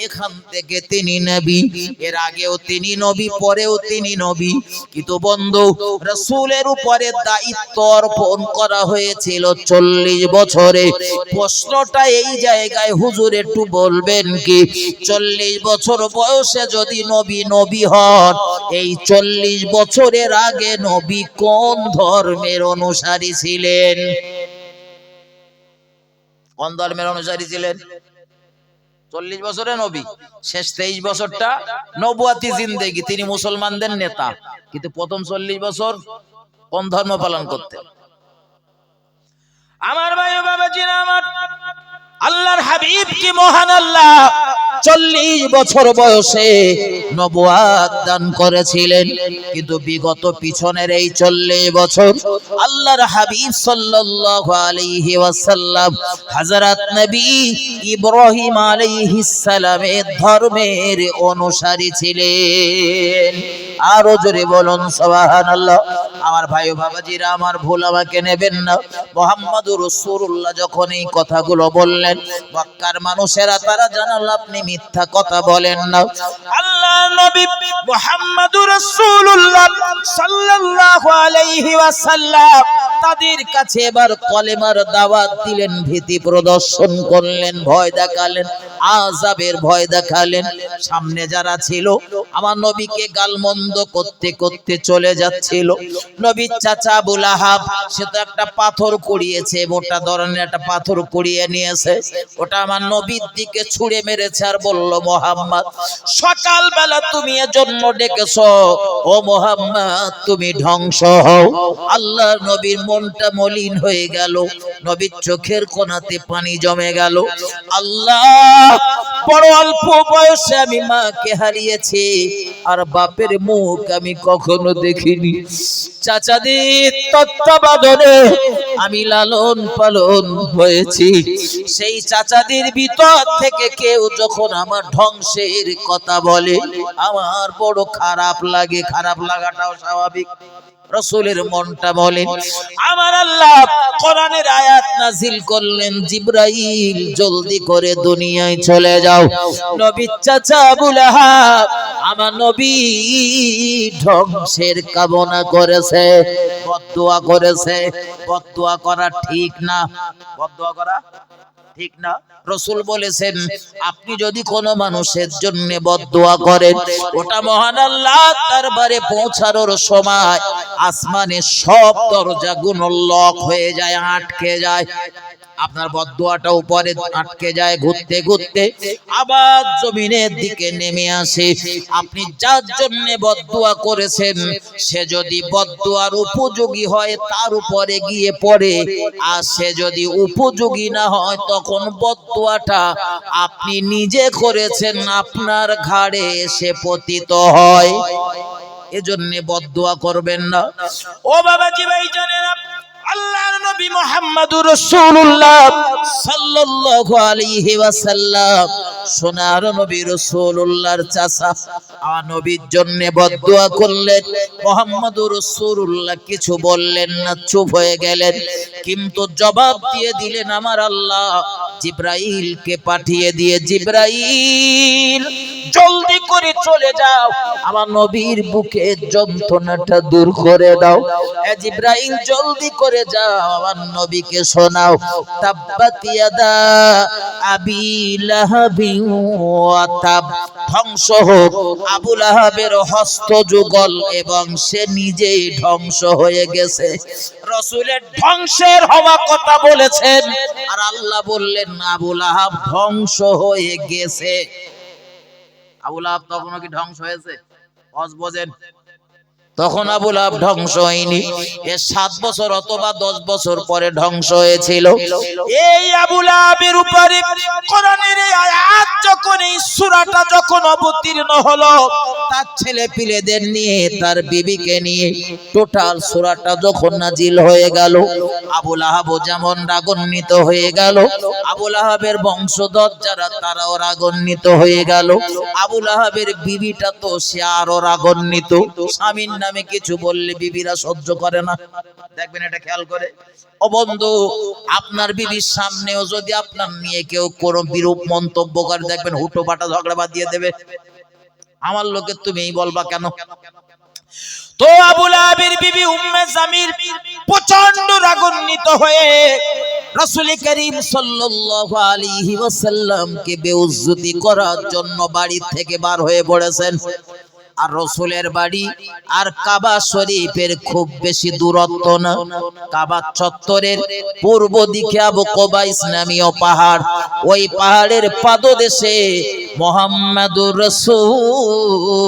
এখান থেকে তিনি নবী, এর আগেও তিনি নবী, পরেও তিনি নবী। কিন্তু বন্ধু, রাসূলের উপরে দায়িত্ব অর্পণ করা হয়েছিল 40 বছরে। প্রশ্নটা এই জায়গায়, হুজুর একটু বলবেন কি 40 বছর বয়সে যদি নবী হন, এই 40 বছরের আগে নবী কোন ধর্মের অনুসারী ছিলেন? কোন ধর্মের অনুসারী ছিলেন? 40 বছরে নবী, শেষ 23 বছরটা নবুয়তি জিন্দেগি, তিনি মুসলমানদের নেতা। কিন্তু প্রথম 40 বছর কোন ধর্ম পালন করতেন? আমার ভাই ও বাবাজিরা আমার, আল্লাহর হাবিব কি মহান আল্লাহ 40 বছর বয়সে নবুয়ত দান করেছিলেন। কিন্তু বিগত পিছনের এই 40 বছর আল্লাহর হাবিব সাল্লাল্লাহু আলাইহি ওয়াসাল্লাম হযরত নবী ইব্রাহিম আলাইহিস সালামের ধর্মের অনুসারী ছিলেন। আরো জোরে বলুন সুবহানাল্লাহ। আমার ভাই ও বাবাজিরা আমার, ভুল আমাকে নেবেন না। মুহাম্মাদুর রাসূলুল্লাহ যখন এই কথাগুলো বললেন, মক্কার মানুষেরা তারা জানাল আপনি মিথ্যা কথা বলেন না। আল্লাহর নবী মুহাম্মাদুর রাসূলুল্লাহ সাল্লাল্লাহু আলাইহি ওয়াসাল্লাম তাদের কাছে এবার কলেমার দাওয়াত দিলেন, ভীতি প্রদর্শন করলেন, ভয় দেখালেন, আযাবের ভয় দেখালেন। সামনে যারা ছিল আমার নবীকে গালমন্দ করতে করতে চলে যাচ্ছিল। নবীর চাচা আবু লাহাব, সে তো একটা পাথর কুড়িয়েছে, মোটা ধরনের একটা পাথর কুড়িয়ে নিয়েছে, ওটা আমার নবীর দিকে ছুঁড়ে মেরেছে আর বলল, মুহাম্মদ সকাল সকালবেলা তুমি এজন্য ডেকেছো, ও মুহাম্মদ তুমি ধ্বংস হও। আল্লাহর নবীর মনটা মলিন হয়ে গেল, নবীর চোখের কোণাতে পানি জমে গেল। আল্লাহ, বড় অল্প বয়সে আমি মাকে হারিয়েছি, আর বাপের মুখ আমি কখনো দেখিনি। চাচাদের তত্ত্বাবধানে আমি লালন পালন হয়েছি। সেই চাচাদের ভিতর থেকে কেউ যখন আমার ধ্বংসের কথা বলে, আমার বড় খারাপ লাগে। খারাপ লাগাটাও স্বাভাবিক। রাসূলের মনটা বলে, আমার আল্লাহ কোরআনের আয়াত নাযিল করলেন, জিবরাইল জলদি করে দুনিয়ায় চলে যাও। নবীর চাচা আবু লাহাব আমার নবী ধ্বংসের কামনা করেছে, বদদুয়া করেছে। বদদুয়া করা ঠিক না, বদদুয়া করা ঠিক না। রাসূল বলেছেন, আপনি যদি কোনো মানুষের জন্য বদদুয়া করেন, ওটা মহান আল্লাহর দরবারে পৌঁছানোর সময় আসমানের সব দরজাগুলো লক হয়ে যায়, আটকে যায়। আপনার বদদুয়াটা উপরে আটকে যায়, ঘুরতে ঘুরতে আবার জমিনের দিকে নেমে আসে। আপনি যার জন্য বদদুয়া করেছেন, সে যদি বদদুয়ার উপযোগী হয় তার উপরে গিয়ে পড়ে, আর সে যদি উপযোগী না হয় তখন বদদুয়াটা আপনি নিজে করেছেন আপনার ঘাড়ে এসে পতিত হয়। এজন্য বদদুয়া করবেন না। ও বাবাজি ভাইজানেরা, আল্লাহর নবী মুহাম্মদুর রাসূলুল্লাহ সাল্লাল্লাহু আলাইহি ওয়াসাল্লাম, সোনার নবী রাসূলুল্লাহর চাচা আমার নবীর জন্য বদদুয়া করলেন। মুহাম্মদুর রাসূলুল্লাহ কিছু বললেন না, চুপ হয়ে গেলেন। কিন্তু জবাব দিয়ে দিলেন, আমার আল্লাহ জিবরাইলকে পাঠিয়ে দিয়ে, জিবরাইল জলদি করে চলে যাও, আমার নবীর বুকের যন্ত্রণাটা দূর করে দাও। এ জিবরাইল জলদি করে যাও, আমার নবীকে শোনাও, তাব্বাত ইয়াদা আবি লাহাবিন ওয়া তাব, ধ্বংস হোক আবু লাহাবের হস্ত যুগল, এবং সে নিজেই ধ্বংস হয়ে গেছে। রাসূলের ধ্বংসের হওয়া কথা বলেছেন, আর আল্লাহ বললেন আবু লাহাব ধ্বংস হয়ে গেছে। আবু লাহাব তখনও কি ধ্বংস হয়েছে? বোঝেন, তখন আবু লাহাব ধ্বংস হয়নি। এর 7 বছর অথবা 10 বছর পরে ধ্বংস হয়েছিল। এই আবু লাহাবের উপরে কোরআনের এই আয়াত যখন, এই সূরাটা যখন অবতীর্ণ হলো, তার ছেলে পিলেদের নিয়ে, তার বিবিকে নিয়ে টোটাল সূরাটা যখন নাজিল হয়ে গেল, আবু লাহাবও যেমন রাগান্বিত হয়ে গেল, আবু লাহাবের বংশধর যারা তারাও রাগান্বিত হয়ে গেল। আবু লাহাবের বিবিটা তো সে আরো রাগান্বিত। স্বামীর নামে কিছু বললে বিবিরা সহ্য করে না, দেখবেন এটা খেয়াল করে। ও বন্ধু, আপনার বিবির সামনেও যদি আপনার নিয়ে কেউ কোনো বিরূপ মন্তব্য করে, দেখবেন হুটো পাটা ঝগড়া বাঁধিয়ে দেবে। আমার লোকে তুমি বলবা কেন? তো আবু লাহাবের বিবি উম্মে জামিল প্রচন্ড রাগান্বিত হয়ে রাসূল করিম সাল্লাল্লাহু আলাইহি ওয়াসাল্লামকে বেইজ্জতি করার জন্য বাড়ি থেকে বার হয়ে পড়েছেন। আর রাসূলের বাড়ি আর কাবা শরীফের খুব বেশি দূরত্ব না। কাবা চত্বরের পূর্ব দিকে আবু কুবাইস নামীয় পাহাড়, ওই পাহাড়ের পাদদেশে মুহাম্মদুর রাসূলুল্লাহর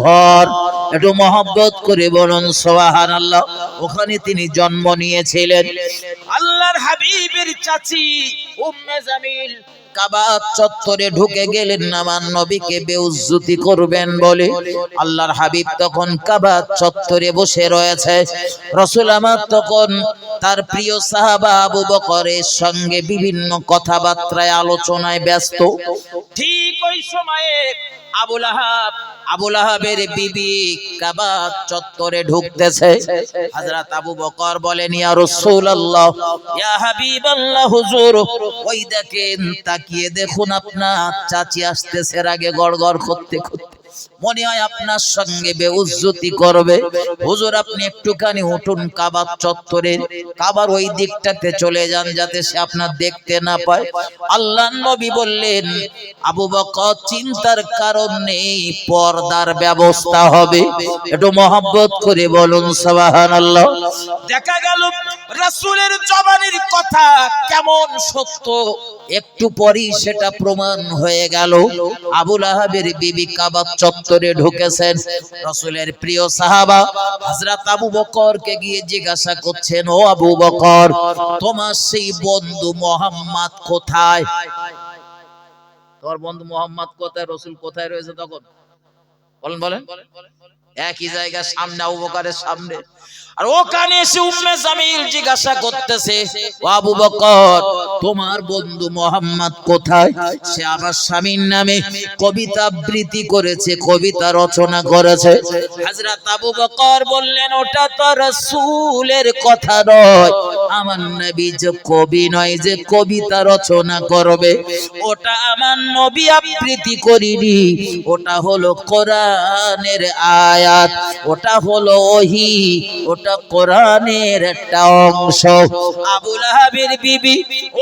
ঘর। একটু মহব্বত করে বলুন সুবহানাল্লাহ। ওখানে তিনি জন্ম নিয়েছিলেন। আল্লাহর হাবিবের চাচি উম্মে জামিল কাবা চত্বরে ঢুকে গেলেন আমার নবীকে বেইজ্জতি করবেন বলে। আল্লাহর হাবিব তখন কাবা চত্বরে বসে রয়েছে। রাসূল আমার তখন তার প্রিয় সাহাবা আবু বকরের সঙ্গে বিভিন্ন কথাবার্তায় আলোচনায় ব্যস্ত। ঠিক ওই সময়ে আবু লাহাবের বিবি কাবা চত্বরে ঢুকতেছে। হযরত আবু বকর বলেন, ইয়া রাসূলুল্লাহ, ইয়া হাবিবাল্লাহ, হুজুর ওই দেখেন, তাকিয়ে দেখুন আপনার চাচি আসতেছে রাগে গড়গড় করতে করতে। মনে হয় আপনার সঙ্গে বেউজ্জতি করবে। হুজুর আপনি একটুখানি উঠুন কাবার চত্বরে, কাবার ওই দিকটাতে চলে যান যাতে সে আপনার দেখতে না পায়। আল্লাহর নবী বললেন, আবু বকর চিন্তার কারণ নেই, পর্দার ব্যবস্থা হবে। একটু মহব্বত করে বলুন সুবহানাল্লাহ। দেখা গেল রাসূলের জবানের কথা কেমন সত্য, একটু পরেই সেটা প্রমাণ হয়ে গেল। আবু লাহাবের বিবি কাবা চত্বরে ঢুকেছেন, রাসূলের প্রিয় সাহাবা হযরত আবু বকরকে গিয়ে জিজ্ঞাসা করছেন, ও আবু বকর, তোমার সেই বন্ধু মুহাম্মদ কোথায়? তোমার বন্ধু মুহাম্মদ কোথায়? রাসূল কোথায় রয়েছে তখন? বলেন বলেন। একই জায়গা, সামনে আবু বকরের সামনে। আর ওখানে এসে উম্মে জামিল জিজ্ঞাসা করতেছে, ও আবু বকর, তোমার বন্ধু মুহাম্মদ কোথায়? সে আবার স্বামীর নামে কবিতা আবৃত্তি করেছে, কবিতা রচনা করেছে। হযরত আবু বকর বললেন, ওটা তো রাসূলের কথা নয়, আমার নবী যে কবি নয় যে কবিতা রচনা করবে। ওটা আমার নবী আবৃত্তি করিনি, ওটা হলো কোরআনের আয়াত, ওটা হলো ওহী, ওটা কোরআনের একটা অংশ। আবু লাহাবের বিবি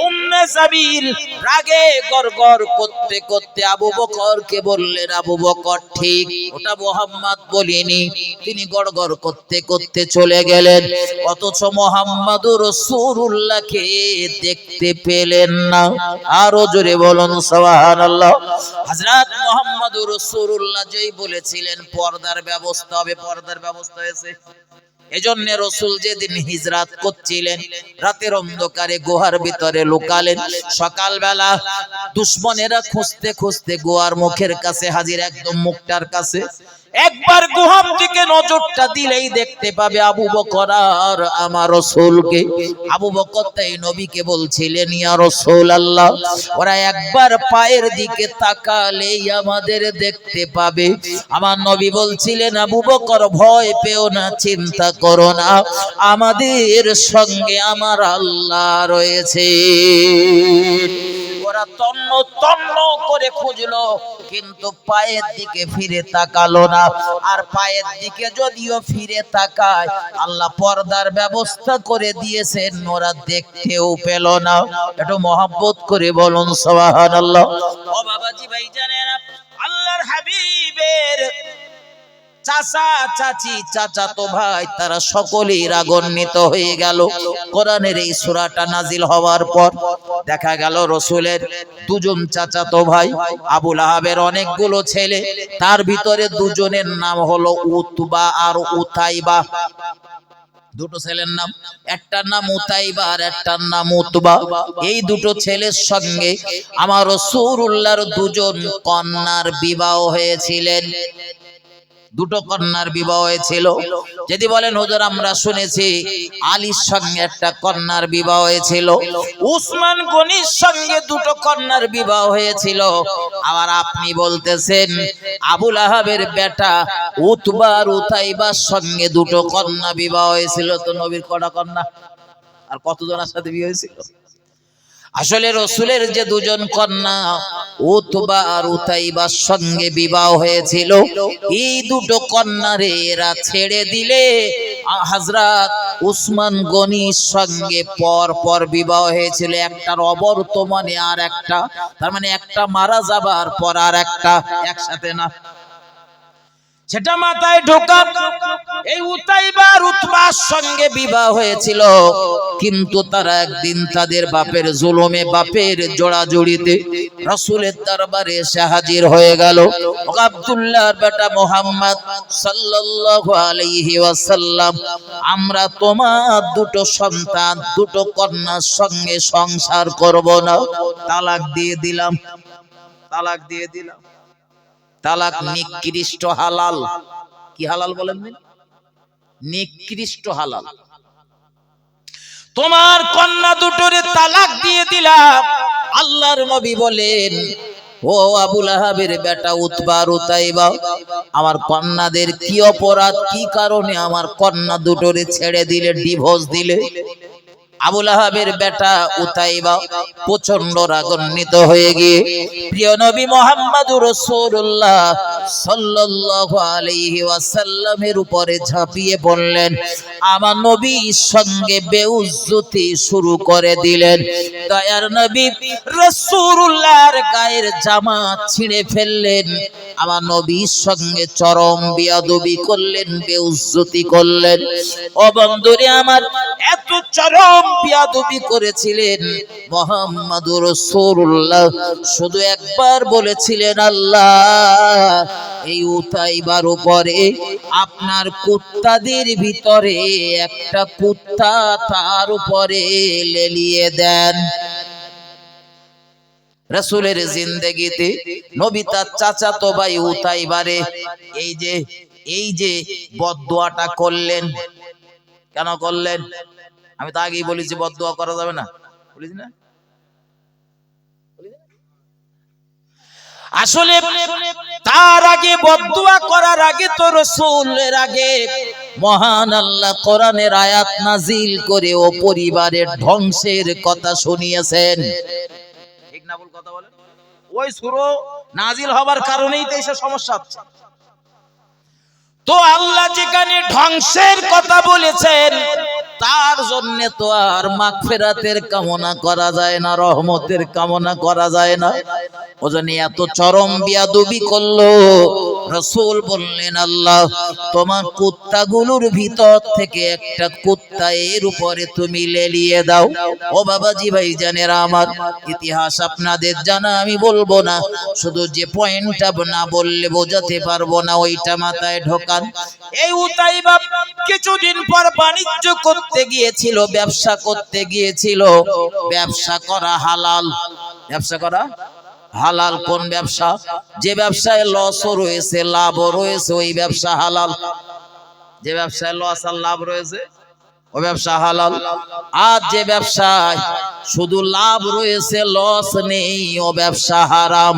উম্মে জামিল রাগে গড়গড় করতে করতে আবু বকরকে বললেন, আবু বকর ঠিক, ওটা মুহাম্মদ বলিনি। তিনি গড়গড় করতে করতে চলে গেলেন, অথচ মুহাম্মদুর রাসূলুল্লাহকে দেখতে পেলেন না। আরো জোরে বলুন সুবহানাল্লাহ। হযরত মুহাম্মদুর রাসূলুল্লাহ যেই বলেছিলেন পর্দার ব্যবস্থা হবে, পর্দার ব্যবস্থা হয়েছে। এজন্য রাসূল যেদিন হিজরত করছিলেন, রাতের অন্ধকারে গুহার ভিতরে লুকালেন। সকালবেলা দুশমনেরা খুঁজতে খুঁজতে গুহার মুখের কাছে হাজির, একদম মুখটার কাছে। একবার গুহার দিকে নজরটা দিলেই দেখতে পাবে আবু বকর আর আমার রাসূলকে। আবু বকর তাই নবীকে বলছিলেন, ইয়া রাসূলুল্লাহ, ওরা একবার পায়ের দিকে তাকালেই আমাদের দেখতে পাবে। আমার নবী বলছিলেন, আবু বকর ভয় পেও না, চিন্তা করো না, আমাদের সঙ্গে আমার আল্লাহ রয়েছে। ওরা তন্ন তন্ন করে খুঁজলো, কিন্তু পায়ের দিকে ফিরে তাকালো না। আর পায়ের দিকে যদিও ফিরে তাকায়, আল্লাহ পর্দার ব্যবস্থা করে দিয়েছেন, ওরা দেখতেও পেল না। একটু মহব্বত করে বলুন সুবহানাল্লাহ। ও বাবাজি ভাই জানেন, আল্লাহর হাবিবের চাচা চাচি, চাচাতো ভাই, তারা সকলেই রাগান্বিত হয়ে গেল। কোরআনের এই সূরাটা নাজিল হওয়ার পর দেখা গেল রাসূলের দুজন চাচাতো ভাই, আবু লাহাবের অনেকগুলো ছেলে, তার ভিতরে দুজনের নাম হলো উতবা আর উতাইবা। দুটো ছেলের নাম, একটার নাম উতাইবা আর একটার নাম উতবা। এই দুটো ছেলের সঙ্গে আমার রাসূলুল্লাহর দুজন কন্যার বিবাহ হয়েছিলেন। দুটো কন্যার বিবাহ হয়েছিল। যদি বলেন হুজুর আমরা শুনেছি আলীর সঙ্গে একটা কন্যার বিবাহ হয়েছিল, উসমান গনির সঙ্গে দুটো কন্যার বিবাহ হয়েছিল। আবার আপনি বলতেছেন আবু লাহাবের বেটা উতবা আর উতাইবার সঙ্গে দুটো কন্যা বিবাহ হয়েছিল। তো নবীর কটা কন্যা আর কতজনের সাথে বিয়ে হয়েছিল? আসলে রাসূলের যে দুজন কন্যা উতবা আর উতাইবার সঙ্গে বিবাহ হয়েছিল, এই দুটো কন্যারে এরা ছেড়ে দিলে হযরত উসমান গনির সঙ্গে পর পর বিবাহ হয়েছিল। একটার অবর্তমানে আর একটা, তার মানে একটা মারা যাবার পর আর একটা, একসাথে না। সেটা মাথায় ঢোকা। এই উতাইবা আর উতবার সঙ্গে বিবাহ হয়েছিল, কিন্তু তারা একদিন তাদের বাপের জুলুমে, বাপের জোড়াজুড়িতে রাসূলের দরবারে এসে হাজির হয়ে গেল। আব্দুল্লাহর বেটা মুহাম্মদ সাল্লাল্লাহু আলাইহি ওয়াসাল্লাম, আমরা তোমার দুটো সন্তান, দুটো কন্যার সঙ্গে সংসার করব না, তালাক দিয়ে দিলাম। তালাক দিয়ে দিলাম। তালাক নিকৃষ্ট হালাল। কি হালাল বলেন? নিকৃষ্ট হালাল। তোমার কন্যা দুটোরে তালাক দিয়ে দিলাম। আল্লাহর নবী বলেন, ও আবু লাহাবের বেটা উতবা আর উতাইবা, আমার কন্যাদের কি অপরাধ, কি কারণে আমার কন্যা দুটোরে ছেড়ে দিলে, ডিভোর্স দিলে? আবুল আহাবের বেটা উতাইবা প্রচন্ড রাগান্বিত হয়ে গিয়ে প্রিয় নবী মুহাম্মদুর রাসূলুল্লাহ সাল্লাল্লাহু আলাইহি ওয়াসাল্লামের উপরে ঝাঁপিয়ে পড়লেন, আমার নবীর সঙ্গে বেউজ্জতি শুরু করে দিলেন। দয়ার নবী রাসূলুল্লাহর গায়ের জামা ছিঁড়ে ফেললেন, আমার নবীর সঙ্গে চরম বেয়াদবি করলেন, বেউজ্জতি করলেন। ও বন্ধুরে আমার, এত চরম বেয়াদবি করেছিলেন মুহাম্মদুর রাসূলুল্লাহ, শুধু একবার বলেছিলেন, আল্লাহ এই উতাইবার উপরে আপনার কুত্তাদের ভিতরে একটা কুত্তা তার উপরে লেলিয়ে দেন। রাসূলের জিন্দেগিতে নবী তার চাচাতো ভাই উতাইবারে এই যে বদদুয়াটা করলেন। কেন করলেন? আমি তো আগেই বলেছি বদদুয়া করা যাবে না, বলেছি না? আসলে তার আগে বদদুয়া করার আগে তো রাসূলের আগে মহান আল্লাহ কোরআনের আয়াত নাজিল করে ও পরিবারের ধ্বংসের কথা শুনিয়েছেন। ঠিক না ভুল কথা বলেন? ওই সূরা নাজিল হবার কারণেই তো এইসব সমস্যা হচ্ছে। তো আল্লাহ যেখানে ধ্বংসের কথা বলেছেন, তার জন্য তো আর মাগফিরাতের কামনা করা যায় না, রহমতের কামনা করা যায় না। ওজন্য এত চরম বেয়াদবি করলো। রাসূল বললেন, আল্লাহ তোমার কুত্তাগুলোর ভিতর থেকে একটা কুত্তা এর উপরে তুমি লেলিয়ে দাও। ও বাবাজি ভাইজানেরা আমার, ইতিহাস আপনাদের জানা, আমি বলবো না, শুধু যে পয়েন্টটা না বললে বোঝাতে পারবো না ওইটা মাথায় ঢোকান। এই উতাইবা কিছুদিন পর বাণিজ্য করতে গিয়েছিল, ব্যবসা করতে গিয়েছিল। ব্যবসা করা হালাল, ব্যবসা করা হালাল। কোন ব্যবসা? যে ব্যবসায় লসও রয়েছে লাভও রয়েছে ওই ব্যবসা হালাল। যে ব্যবসায় লস আর লাভ রয়েছে ওই ব্যবসা হালাল। আর যে ব্যবসায় শুধু লাভ রয়েছে লস নেই ও ব্যবসা হারাম।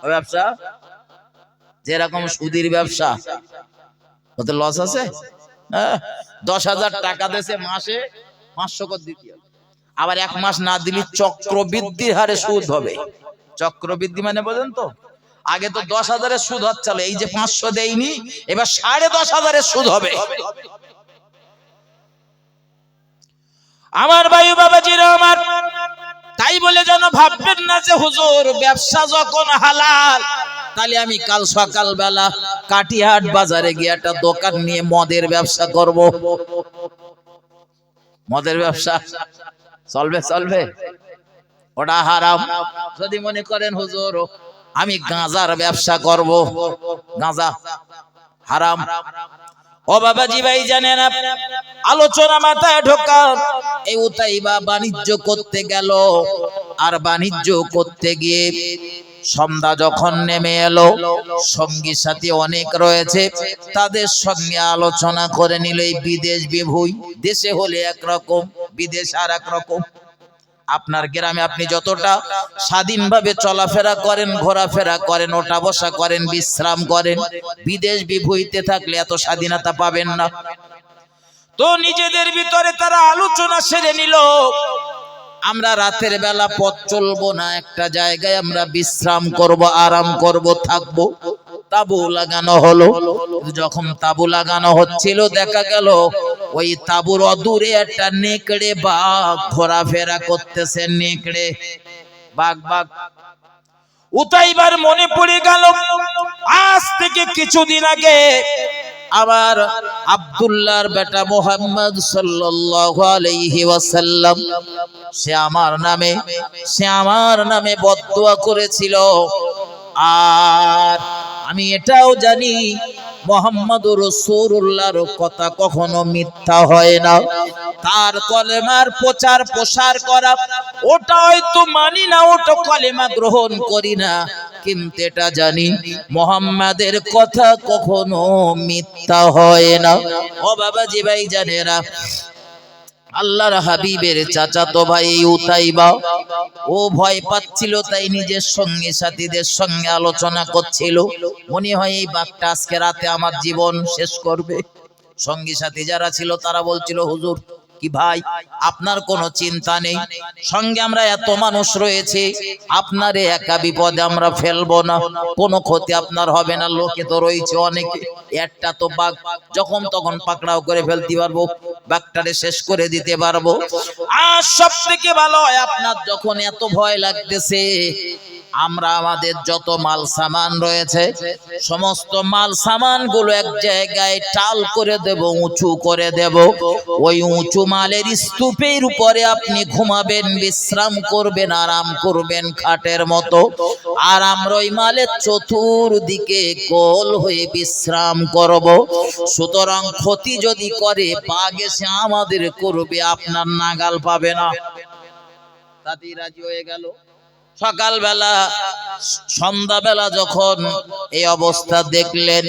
ওই ব্যবসা যেরকম সুদের ব্যবসা, ওতে লস আছে। 10,000 টাকা দেশে মাসে 500 করে দিতে হবে, আবার 1 মাস না দিলে চক্রবৃদ্ধির হারে সুদ হবে। চক্রবৃদ্ধি মানে বোঝেন তো? আগে তো 10,000 সুদ হচ্ছিল, এই যে 500 দেয়নি, এবার 10,500 সুদ হবে। আমার ভাই বাবাজিরা আমার, তাই বলে যেন ভাববেন না যে হুজুর ব্যবসা যখন হালাল তাহলে আমি কাল সকাল বেলা কাটিহাট বাজারে গিয়ে একটা দোকান নিয়ে মদের ব্যবসা করব। মদের ব্যবসা চলবে? চলবে? ওটা হারাম। যদি মনে করেন হুজুর আমি গাঁজার ব্যবসা করব, গাঁজা হারাম। ও বাবাজি ভাই জানেন, আলোচনা মাথায় ঢোকা। এই উতাইবা বাণিজ্য করতে গেল, আর বাণিজ্য করতে গিয়ে সন্ধ্যা যখন নেমে এলো, সঙ্গী সাথী অনেক রয়েছে, তাদের সঙ্গে আলোচনা করে নিল এই বিদেশ বিভুই। দেশে হলে একরকম, বিদেশ আর একরকম। আপনার গ্রামে আপনি যতটা স্বাধীনভাবে চলাফেরা করেন, ঘোরাফেরা করেন, ওঠা বসা করেন, বিশ্রাম করেন, বিদেশ বিভূতিতে থাকলে এত স্বাধীনতা পাবেন না। তো নিজেদের ভিতরে তারা আলোচনা সেরে নিল, আমরা রাতের বেলা পথ চলবো না, একটা জায়গায় আমরা বিশ্রাম করব, আরাম করব, থাকবো। তাবু লাগানো হলো। যখন তাবু লাগানো হচ্ছিল, দেখা গেল ওই তাবুর অদূরে একটা নেকড়ে বাঘ ঘোরাফেরা করতেছে। নেকড়ে বাঘ বাঘ। উতাইবার মনে পড়ে গেল, আজ থেকে কিছুদিন আগে আবার আব্দুল্লাহর বেটা মুহাম্মদ সাল্লাল্লাহু আলাইহি ওয়াসাল্লাম সে আমার নামে বদদুয়া করেছিল। আর আমি এটাও জানি মুহাম্মদুর রাসূলুল্লাহর কথা কখনো মিথ্যা হয় না। তার কলেমার প্রচার প্রসার করা, ওটা হয়তো মানি না, ওটা কলেমা গ্রহণ করি না, কিন্তু এটা জানি মুহাম্মাদের কথা কখনো মিথ্যা হয় না। ও বাবাজি ভাই জানেরা, আল্লাহর হাবিবের চাচাতো ভাই উতাইবা ও ভয় পাচ্ছিল, তাই নিজের সঙ্গে সাথীদের সঙ্গে আলোচনা করছিল, মনে হয় এই বাঘটা আজকে রাতে আমার জীবন শেষ করবে। সঙ্গী সাথী যারা ছিল তারা বলছিল, হুজুর কি ভাই, আপনার কোনো চিন্তা নেই, সঙ্গে আমরা এত মানুষ রয়েছে, আপনারে একা বিপদে আমরা ফেলবো না, কোনো ক্ষতি আপনার হবে না। লোকে তো রয়েছে অনেকে, একটা তো বাঘ যখন তখন পাকড়াও করে ফেলতে পারবো, বাঘটারে শেষ করে দিতে পারবো। আর সব থেকে ভালো হয়, আপনার যখন এত ভয় লাগতেছে, আমরা আমাদের যত মাল সামান রয়েছে সমস্ত মাল সামান গুলো এক জায়গায় টাল করে দেব, উঁচু করে দেব। ওই উঁচু মালের স্তূপের উপরে আপনি ঘুমাবেন, বিশ্রাম করবেন, আরাম করবেন খাটের মতো। আর আমরা ওই মালের চতুর্দিকে গোল হয়ে বিশ্রাম করব। সুতরাং ক্ষতি যদি করে বাঘ এসে আমাদের করবে, আপনার নাগাল পাবে না। তাতেই রাজি হয়ে গেল। সকালবেলা সন্ধ্যাবেলা যখন এই অবস্থা দেখলেন,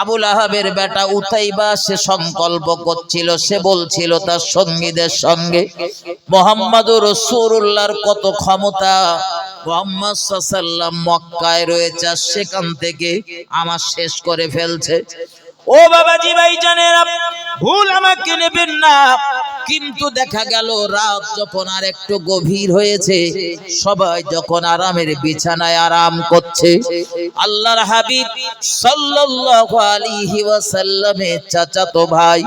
আবুল আহাবের বেটা উতাইবা সে সংকল্প করছিল, সে বলছিল তার সঙ্গীদের সঙ্গে, মুহাম্মাদুর রাসূলুল্লাহর কত ক্ষমতা, মুহাম্মদ সাল্লাল্লাহু আলাইহি ওয়াসাল্লাম মক্কায় রয়েছে, সেখান থেকে আমার শেষ করে ফেলছে। ও বাবাজি ভাইজানেরা, ভুল আমাকে নেবেন না, কিন্তু দেখা গেল রাত যখন আর একটু গভীর হয়েছে, সবাই যখন আরামের বিছানায় আরাম করছে, আল্লাহর হাবিব সাল্লাল্লাহু আলাইহি ওয়াসাল্লামের চাচাতো ভাই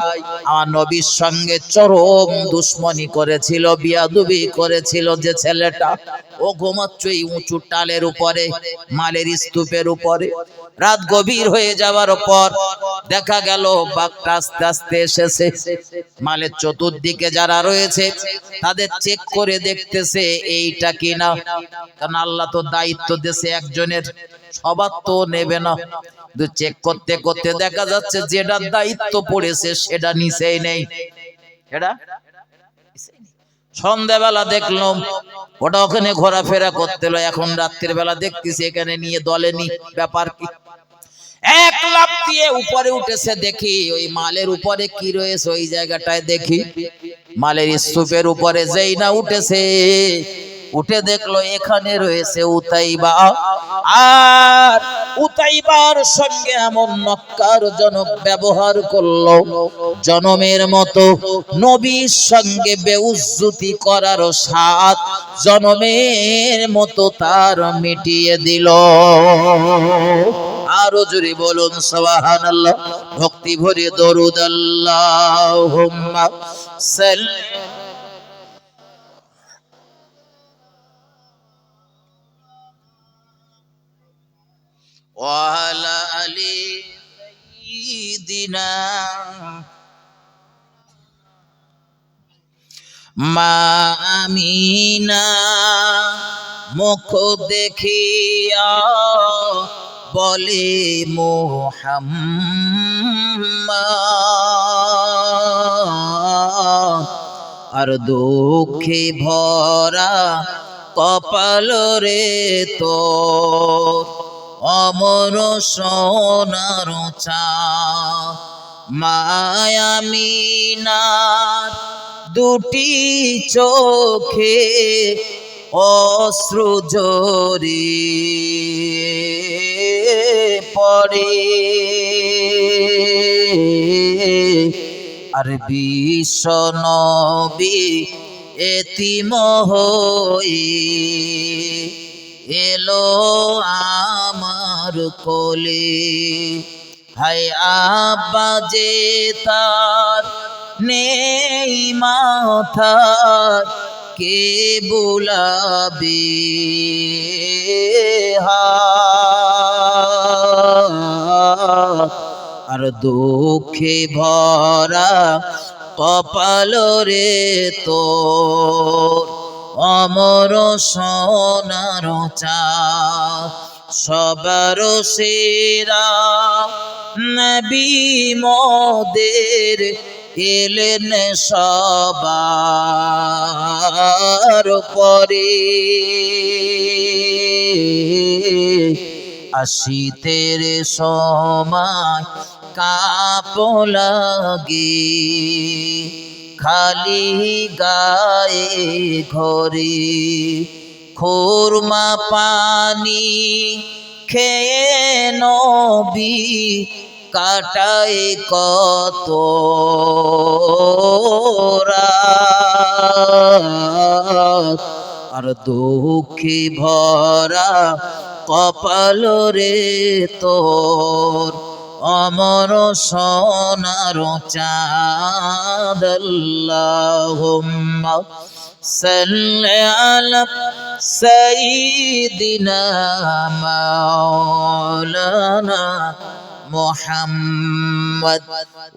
আমার নবীর সঙ্গে চরম দুশমনি করেছিল, বিয়াদবি করেছিল যে ছেলেটা, ও ঘুমাচ্ছে এই উঁচু টালের উপরে, মালের স্তূপের উপরে। রাত গভীর হয়ে যাওয়ার পর দেখা গেল বাঘটা আস্তে আস্তে এসেছে, মালের চতুর্দিকে যারা রয়েছে তাদের চেক করে দেখতেছে এইটা কিনা, কারণ আল্লাহ তো দায়িত্ব দিয়েছে একজনের, সবার তো নেবে না। চেক করতে করতে দেখা যাচ্ছে যেটা দায়িত্ব পড়েছে সেটা নিচেই নেই। এটা সন্ধ্যাবেলা দেখলাম ওটা ওখানে ঘোরাফেরা করতেল, এখন রাত্রির বেলা দেখতেছি এখানে নিয়ে দলেনি, ব্যাপার কি? এক লাফ দিয়ে উপরে উঠেছে, দেখি ওই মালের উপরে কি রয়েছে ওই জায়গাটায়, দেখি মালের স্তূপের উপরে যেই না উঠেছে, উঠে দেখলো এখানে রয়েছে উতাইবা। আর উতাইবার সঙ্গে এমন নক্কারজনক ব্যবহার করলো, জনমের মতো নবীর সঙ্গে বেউজ্জতি করার সাথ জনমের মতো তার মিটিয়ে দিল। আরো জোরে বলুন সুবহানাল্লাহ, ভক্তি ভরে দরুদ আল্লাহুম্মা সাল্লি ওয়া আলা আলি সাইয়্যিদিনা মা আমিনা। মুখ দেখিয়া বলে মুহাম্মদ, আর দুঃখে ভরা কপাল রে তোর, অমর সোনার চাঁদ। মায়ামিনার দুটি চোখে অশ্রু ঝরে পড়ে, আর বিশ্ব নবী এতিম হয়ে এলো আমার কোলে। হায় আব্বা যে তার নেই মাথা, কে বুলাবে আর দুঃখে ভরা কপাল রে তোর, অমর সোনার চাঁদ। সবার সেরা নবী মোদের এলেন সবার পরে, আসিতের সময় কাঁপ লাগে, খালি গায়ে ঘরে খুরমা পানি খেয়ে নবী কাটায় কত রাত, আর দুঃখে ভরা কপাল রে তোর, অমর সোনার চাঁদ। আল্লাহুম্মা সাল্লি আলা সাইয়্যিদিনা মাওলানা মুহাম্মদ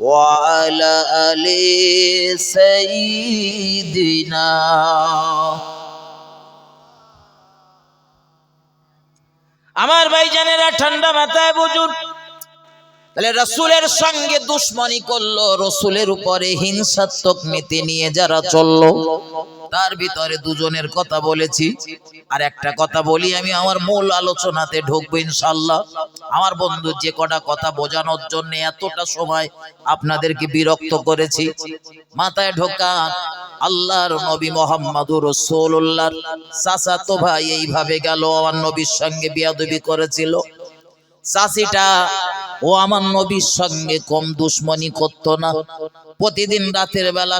ওয়া আলা আলি সাইয়্যিদিনা। আমার ভাইজানেরা, ঠান্ডা মাথায় বুঝুন, তাহলে রাসূলের সঙ্গে দুশমনি করলো, রাসূলের উপরে হিংসাত্মক নীতি নিয়ে যারা চললো, তার ভিতরে দুজনের কথা বলেছি। আর একটা কথা বলি, আমি আমার মূল আলোচনাতে ঢুকবো ইনশাআল্লাহ। আমার বন্ধু যে কটা কথা বোঝানোর জন্য এতটা সময় আপনাদেরকে বিরক্ত করেছি, মাথায় ঢোকা। আল্লাহর নবী মুহাম্মদুর রাসূলুল্লাহর চাচাতো ভাই এইভাবে গেল, আমার নবীর সঙ্গে বেয়াদবি করেছিল। চাচিটা ও আমার নবীর সঙ্গে কম দুশমনি করতো না। প্রতিদিন রাতের বেলা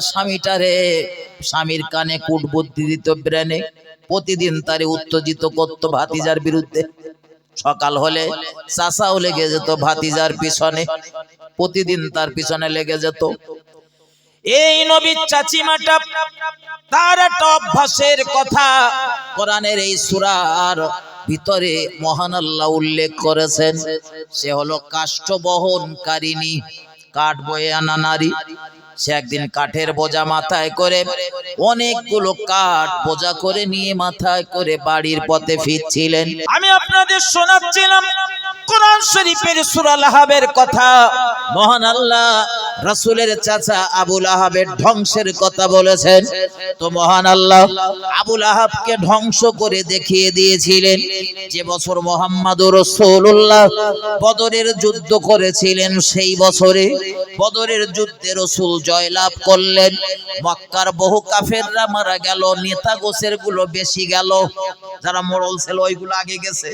স্বামীর কানে কূটবুদ্ধি দিত, ব্রেনে প্রতিদিন তারে উত্তেজিত করতো ভাতিজার বিরুদ্ধে। সকাল হলে চাচাও লেগে যেত ভাতিজার পিছনে, প্রতিদিন তার পিছনে লেগে যেত। এই নবীর চাচিমাটা, তার একটা অভ্যাসের কথা কোরআনের এই সূরার ভিতরে মহান আল্লাহ উল্লেখ করেছেন। সে হলো কাষ্ঠ বহনকারিণী, কাঠ বয়ে আনা নারী। সে একদিন কাঠের বোঝা মাথায় করে, অনেকগুলো কাঠ বোঝা করে নিয়ে মাথায় করে বাড়ির পথে ফিরছিলেন। আমি আপনাদের শোনাচ্ছিলাম কোরআন শরীফের সূরা লাহাবের কথা। মহান আল্লাহ রাসূলের চাচা আবু লাহাবের ধ্বংসের কথা বলেছেন। তো মহান আল্লাহ আবু লাহাবকে ধ্বংস করে দেখিয়ে দিয়েছিলেন। যে বছর মুহাম্মদুর রাসূলুল্লাহ বদরের যুদ্ধ করেছিলেন, সেই বছরে বদরের যুদ্ধে রাসূল জয়লাভ করলেন। মক্কার বহু কাফেররা মারা গেল, নেতা গোছের গুলো বেশি গেল, যারা মোড়ল ছিল ওইগুলো আগে গেছে।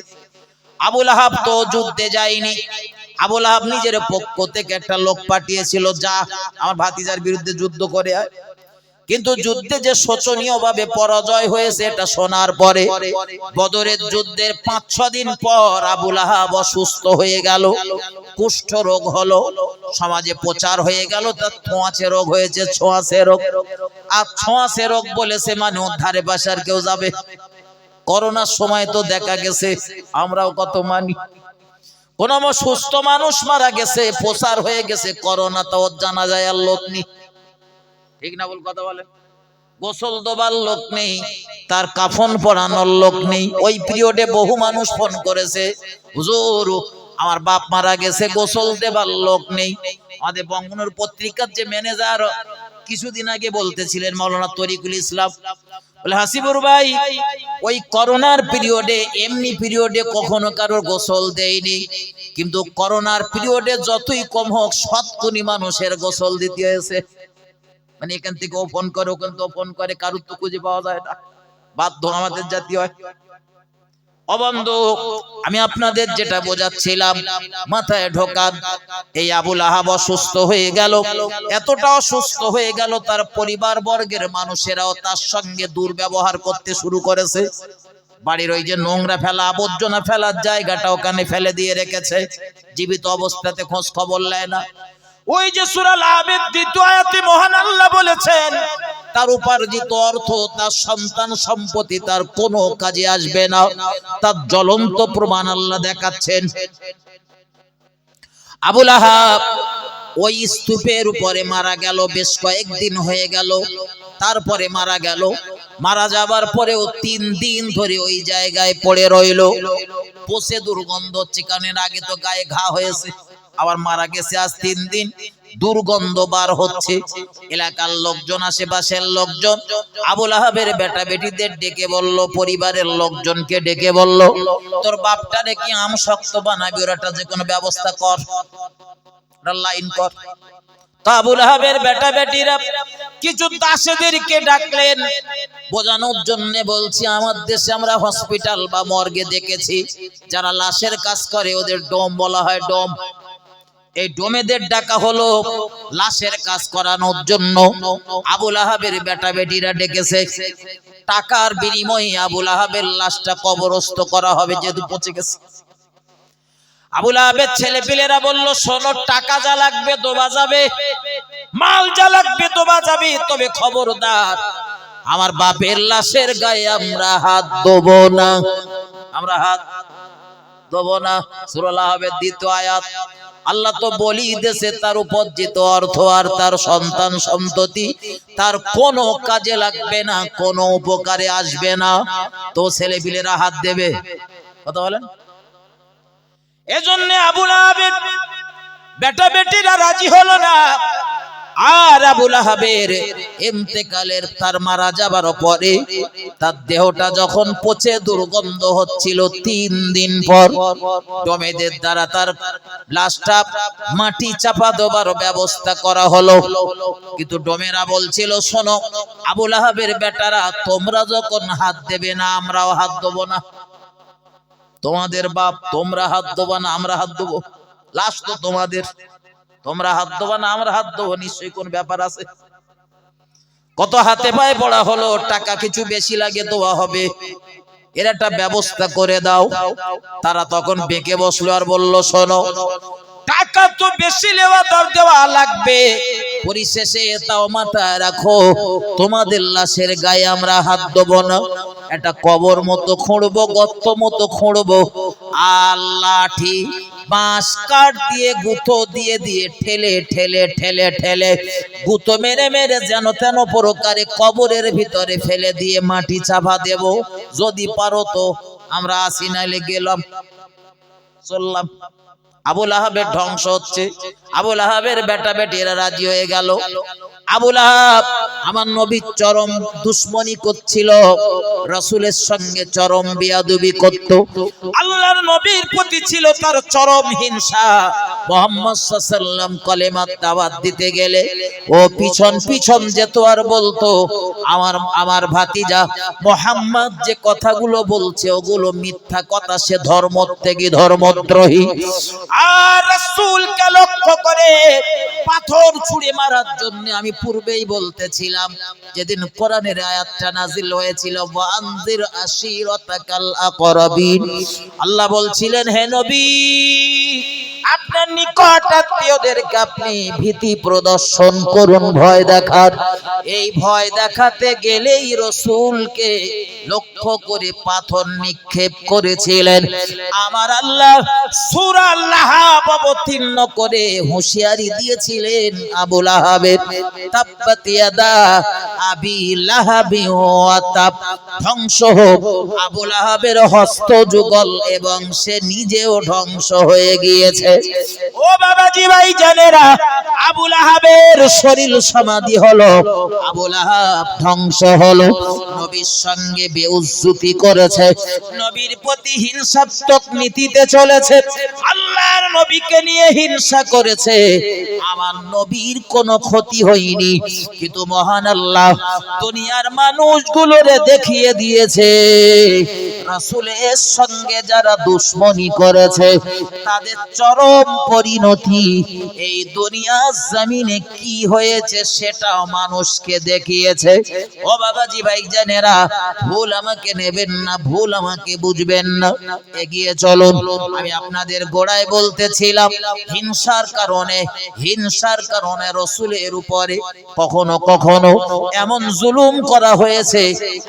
আবু লাহাব তো যুদ্ধে যায়নি। আবু লাহাব নিজের পক্ষ থেকে একটা লোক পাঠিয়েছিল, যা আমার ভাতিজার বিরুদ্ধে যুদ্ধ করে আয়। কিন্তু যুদ্ধে যে শোচনীয় ভাবে পরাজয় হয়েছে, এটা শোনার পরে বদরের যুদ্ধের 5-6 দিন পর আবু লাহাব অসুস্থ হয়ে গেল, কুষ্ঠ রোগ হলো, সমাজে প্রচার হয়ে গেল তার ছোঁয়াচে রোগ হয়েছে। ছোঁয়াচে রোগ, আর ছোঁয়াচে রোগ বলেছে মানে ধারে পাশে আর কেউ যাবে। করোনার সময় তো দেখা গেছে, আমরাও কত মানি, কোন সুস্থ মানুষ মারা গেছে, প্রচার হয়ে গেছে করোনা, তো জানা যায় আর লোক নেই। ঠিক না বল কথা বলে? গোসল দেবার লোক নেই, তার কাফন পরানোর লোক নেই। ওই পিরিয়ডে বহু মানুষ ফোন করেছে, হুজুর আমার বাপ মারা গেছে, গোসল দেবার লোক নেই। আমাদের বঙ্গনুর পত্রিকার যে ম্যানেজার কিছুদিন আগে বলতেছিলেন, মাওলানা তরিকুল ইসলাম, বলে হাসিবুর ভাই ওই করোনার পিরিয়ডে, এমনি পিরিয়ডে কখনো কারোর গোসল দেয়নি, কিন্তু করোনার পিরিয়ডে যতই কম হোক 7 মানুষের গোসল দিতে হয়েছে। মানে এখান থেকে ও ফোন করে, ওখান থেকে ফোন করে, কারুর তো খুঁজে পাওয়া যায় না, বাধ্য আমাদের জাতি হয়। অবন্ধু, আমি আপনাদের যেটা বোঝাচ্ছিলাম মাথায় ঢোকান। এই আবু লাহাব অসুস্থ হয়ে গেল, এতটা অসুস্থ হয়ে গেল তার পরিবার বর্গের মানুষেরাও তার সঙ্গে দুর্ব্যবহার করতে শুরু করেছে। বাড়ির ওই যে নোংরা ফেলা, আবর্জনা ফেলার জায়গাটা ওখানে ফেলে দিয়ে রেখেছে, জীবিত অবস্থাতে খোঁজ খবর নেয় না। ওই যে সূরা লাহাবের 2য় আয়াতে মহান আল্লাহ বলেছেন, তার উপার্জিত অর্থ, তার সন্তান সম্পত্তি তার কোনো কাজে আসবে না। তার জ্বলন্ত প্রমাণ আল্লাহ দেখাচ্ছেন। আবু লাহাব ওই স্তূপের উপরে মারা গেল, বেশ কয়েকদিন হয়ে গেল, তারপরে মারা গেল। মারা যাবার পরেও 3 দিন ধরে ওই জায়গায় পড়ে রইল, পচে দুর্গন্ধ হচ্ছে, কারণ আগে তো গায়ে ঘা হয়েছে, আবার মারা গেছে আজ 3 দিন, দুর্গন্ধ বার হচ্ছে। এলাকার লোকজন, আশেপাশের লোকজন আবু লাহাবের বেটা বেটিদের ডেকে বলল, পরিবারের লোকজনকে ডেকে বলল, তোর বাপটারে কি আম শক্ত বানাবি, ওরাটা যে কোনো ব্যবস্থা কর, লাইন কর। তো আবু লাহাবের বেটা বেটিরা কিছু দাসেদেরকে ডাকলেন, বোঝানোর জন্য বলছি, আমার দেশে আমরা হসপিটাল বা মর্গে দেখেছি, যারা লাশের কাজ করে ওদের ডোম বলা হয়, ডোম। এই ডোমেদের ডাকা হলো লাশের কাজ করানোর জন্য। আবু লাহাবের বেটা বেটিরা ডেকেছে, টাকার বিনিময়ে আবু লাহাবের লাশটা কবরস্থ করা হবে, যেহেতু পচে গেছে। আবু লাহাবের ছেলে পেলেরা বলল, শোনো, টাকা যা লাগবে দেওয়া যাবে, মাল যা লাগবে দেওয়া যাবে, তবে খবরদার আমার বাপের লাশের গায়ে আমরা হাত দেবো না, আমরা হাত দেবো না। সূরা লাহাবের 2য় আয়াত। আল্লাহ তো বলি দেশে তার উপার্জিত অর্থ আর তার সন্তান সন্ততি তার কোনো কাজে লাগবে না, কোনো উপকারে আসবে না, তো ছেলে পিলেরা হাত দেবে? কথা বলেন। এজন্য আবু লাহাবের বেটা বেটিরা রাজি হলো না। আর আবু লাহাবের ইন্তেকালের, তার মারা যাবার পরে তার দেহটা যখন পচে দুর্গন্ধ হচ্ছিল, 3 দিন পর ডোমেদের দ্বারা তার লাশটা মাটি চাপা দেবার ব্যবস্থা করা হলো। কিন্তু ডোমেরা বলছিল, শোনো আবু লাহাবের বেটারা, তোমরা যখন হাত দেবে না আমরাও হাত দেবো না, তোমাদের বাপ, তোমরা হাত দেবো না আমরা হাত দেবো, লাশ তো তোমাদের, তোমরা হাত দেবো না আমরা হাত দেবো, নিশ্চয়ই কোন ব্যাপার আছে। কত হাতে পায়ে পড়া হলো, টাকা কিছু বেশি লাগে দেওয়া হবে, এর একটা ব্যবস্থা করে দাও। তারা তখন বেঁকে বসলো আর বলল, শোনো, টাকা তো বেশি দেওয়া লাগবে, পরিশেষে তাও মাথায় রাখো, তোমাদের লাশের গায়ে আমরা হাত দেবো না, একটা কবর মতো খুঁড়বো, গর্ত মতো খুঁড়বো, আর লাঠি বাঁশ কাঠ দিয়ে গুঁতো দিয়ে দিয়ে ঠেলে ঠেলে ঠেলে ঠেলে গুঁতো মেরে মেরে যেন তেন প্রকারে কবরের ভিতরে ফেলে দিয়ে মাটি চাপা দেব, যদি পারো তো আমরা আসি, নাইলে গেলাম, চললাম। আবু লাহাবের ধ্বংস হচ্ছে, আবু লাহাবের বেটা বেটিরা রাজি হয়ে গেল। আবু লাহাব আমার নবীর চরম দুশমনি করছিল, রাসূলের সঙ্গে চরম বেয়াদবি করত, আল্লাহর নবীর প্রতি ছিল তার চরম হিংসা। মুহাম্মদ সাল্লাল্লাহু আলাইহি ওয়াসাল্লাম কলেমার দাওয়াত দিতে গেলে ও পিছন পিছন যেত আর বলতো, আমার ভাতিজা মুহাম্মদ যে কথাগুলো বলছে ওগুলো মিথ্যা কথা, সে ধর্মত্যাগী, ধর্মদ্রোহী। আর রাসূলকে লক্ষ্য করে পাথর ছুঁড়ে মারার জন্য আমি পূর্বেই বলতেছিলাম, যেদিন কোরআনের আয়াতটা নাজিল হয়েছিল, ওয়ানজির আশিরাতাকাল আকরাবিন, আল্লাহ বলছিলেন, হে নবী, আপনার নিকট আত্মীয়দেরকে আপনি ভীতি প্রদর্শন করুন, ভয় দেখান। এই ভয় দেখাতে গেলেই রাসূলকে লক্ষ্য করে পাথর নিক্ষেপ করেছিলেন। আমার আল্লাহ সূরা লাহাব অবতীর্ণ করে হুঁশিয়ারি দিয়েছিলেন আবু লাহাবের, তাব্বাত ইয়াদা আবি লাহাবি ওয়া তাব, ধ্বংস হোক আবু লাহাবের হস্ত যুগল, এবং সে নিজেও ধ্বংস হয়ে গিয়েছে। ও বাবাজি ভাই জানেরা, আবু লাহাবের শরীর সমাধি হলো, আবু লাহাব ধ্বংস হলো, নবীর সঙ্গে বেউজ্জতি করেছে, নবীর প্রতি হিংসাত্মক নীতিতে চলেছে, আল্লাহর নবীকে নিয়ে হিংসা করেছে। আমার নবীর কোনো ক্ষতি হয়নি, কিন্তু মহান আল্লাহ দুনিয়ার মানুষগুলোরে দেখিয়ে দিয়েছে, রাসূলের সঙ্গে যারা দুশমনি করেছে তাদের চরম পরিণতি এই দুনিয়ার জমিনে কি হয়েছে সেটাও মানুষকে দেখিয়েছে। ও বাবাজি ভাইজানেরা, ভুল আমাকে নেবেন না, ভুল আমাকে বুঝবেন না, এগিয়ে চলুন। আমি আপনাদের গোড়ায় বলতেছিলাম, হিংসার কারণে রাসূলের উপরে কখনো কখনো এমন জুলুম করা হয়েছে,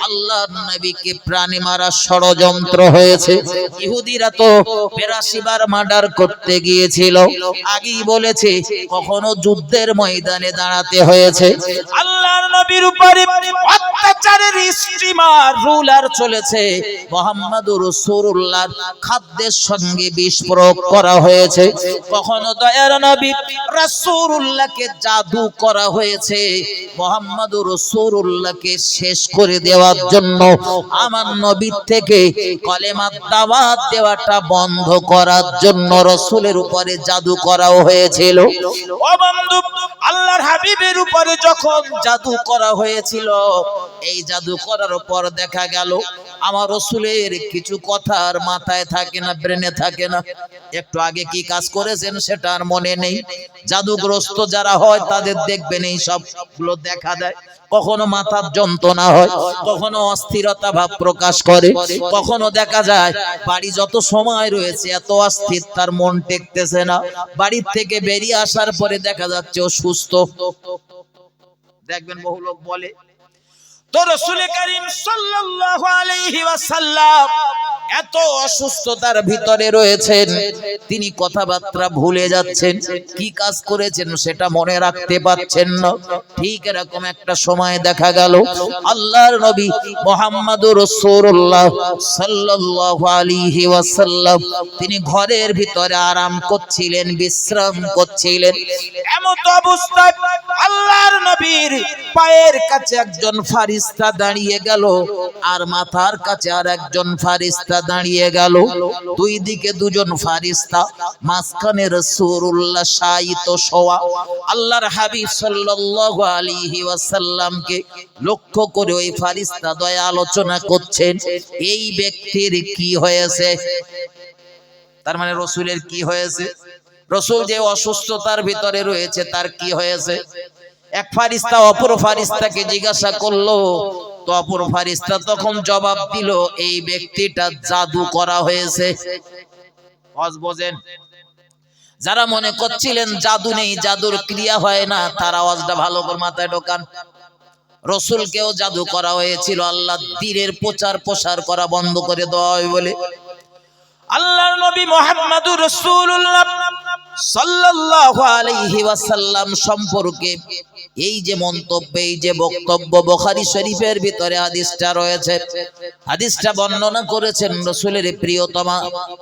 আল্লাহর নবীকে প্রাণী মারার ষড়যন্ত্র হয়েছে। ইহুদিরা তো ৮২ বার মার্ডার করতে গিয়েছিল, আগেই বলেছে, কখনো যুদ্ধের ময়দানে দাঁড়াতে হয়েছে। আল্লাহর নবীর উপরে অত্যাচারের স্টিমার রুলার চলেছে, মুহাম্মাদুর রাসূলুল্লাহর খাদ্যের সঙ্গে বিষ প্রয়োগ করা হয়েছে, কখনো দয়ার নবী রাসূলুল্লাহকে জাদু করা হয়েছে, মুহাম্মাদুর রাসূলুল্লাহকে শেষ করে দেওয়ার জন্য আমার নবীর থেকে কলেমার দাওয়াত দেওয়াটা বন্ধ করার জন্য রাসূলের উপরে জাদু করাও হয়েছিল। ও বন্ধু, আল্লাহর হাবিবের উপরে যখন জাদু করা হয়েছিল, এই জাদু করার পর দেখা গেল আমার রাসূলের কিছু কথার মাথায় থাকে না, ব্রেনে থাকে না। একটু আগে কি কাজ করেছেন সেটা আর মনে নেই। জাদুগ্রস্ত যারা হয় তাদের দেখবেন এই সবগুলো দেখা দেয়। কখনো মাথার যন্ত্রণা হয়, কখনো অস্থিরতা ভাব প্রকাশ করে, কখনো দেখা যায় বাড়ি যত সময় রয়েছে এত অস্থির, তার মন টেকতেছে না। বাড়ির থেকে বেরিয়ে আসার পরে দেখা যাচ্ছে ও সুস্থ। দেখবেন বহু লোক বলে। তো রাসূল করিম সাল্লাল্লাহু আলাইহি ওয়াসাল্লাম এত অসুস্থতার ভিতরে রয়েছেন, তিনি কথাবার্তা ভুলে যাচ্ছেন, কি কাজ করেছেন সেটা মনে রাখতে পারছেন না। ঠিক এরকম একটা সময় দেখা গেল আল্লাহর নবী মুহাম্মদুর রাসূলুল্লাহ সাল্লাল্লাহু আলাইহি ওয়াসাল্লাম তিনি ঘরের ভিতরে আরাম করছিলেন, বিশ্রাম করছিলেন। এমন অবস্থায় আল্লাহর নবীর পায়ের কাছে একজন ফারিস্তা দাঁড়িয়ে গেল, আর মাথার কাছে আর একজন ফারিস্তা দাঁড়িয়ে গেল। দুই দিকে দুজন ফারিস্তা, মাঝখানে রাসূলুল্লাহ শায়িত শোয়া। আল্লাহর হাবিব সাল্লাল্লাহু আলাইহি ওয়াসাল্লামকে লক্ষ্য করে ওই ফারিস্তা দ্বয় আলোচনা করছেন, এই ব্যক্তির কি হয়েছে। তার মানে রাসূলের কি হয়েছে, রাসূল যে অসুস্থতার ভিতরে রয়েছে তার কি হয়েছে। এক ফারিস্তা অপর ফারিস্তাকে জিজ্ঞাসা করলো, তো অপর ফারিস্তা তখন জবাব দিল, এই ব্যক্তিটা জাদু করা হয়েছে। বোঝেন, যারা মনে করছিলেন জাদু নেই, জাদুর ক্রিয়া হয় না, তার আওয়াজটা ভালো করে মাথায় ঢোকান। রাসূলকেও জাদু করা হয়েছিল, আল্লাহ দ্বীনের প্রচার প্রসার করা বন্ধ করে দেওয়া হয় বলে। আল্লাহর নবী মুহাম্মদুর রাসূলুল্লাহ সাল্লাল্লাহু আলাইহি ওয়াসাল্লাম সম্পর্কে এই যে মন্তব্য, এই যে বক্তব্য, বুখারী শরীফের ভিতরে হাদিসটা রয়েছে। হাদিসটা বর্ণনা করেছেন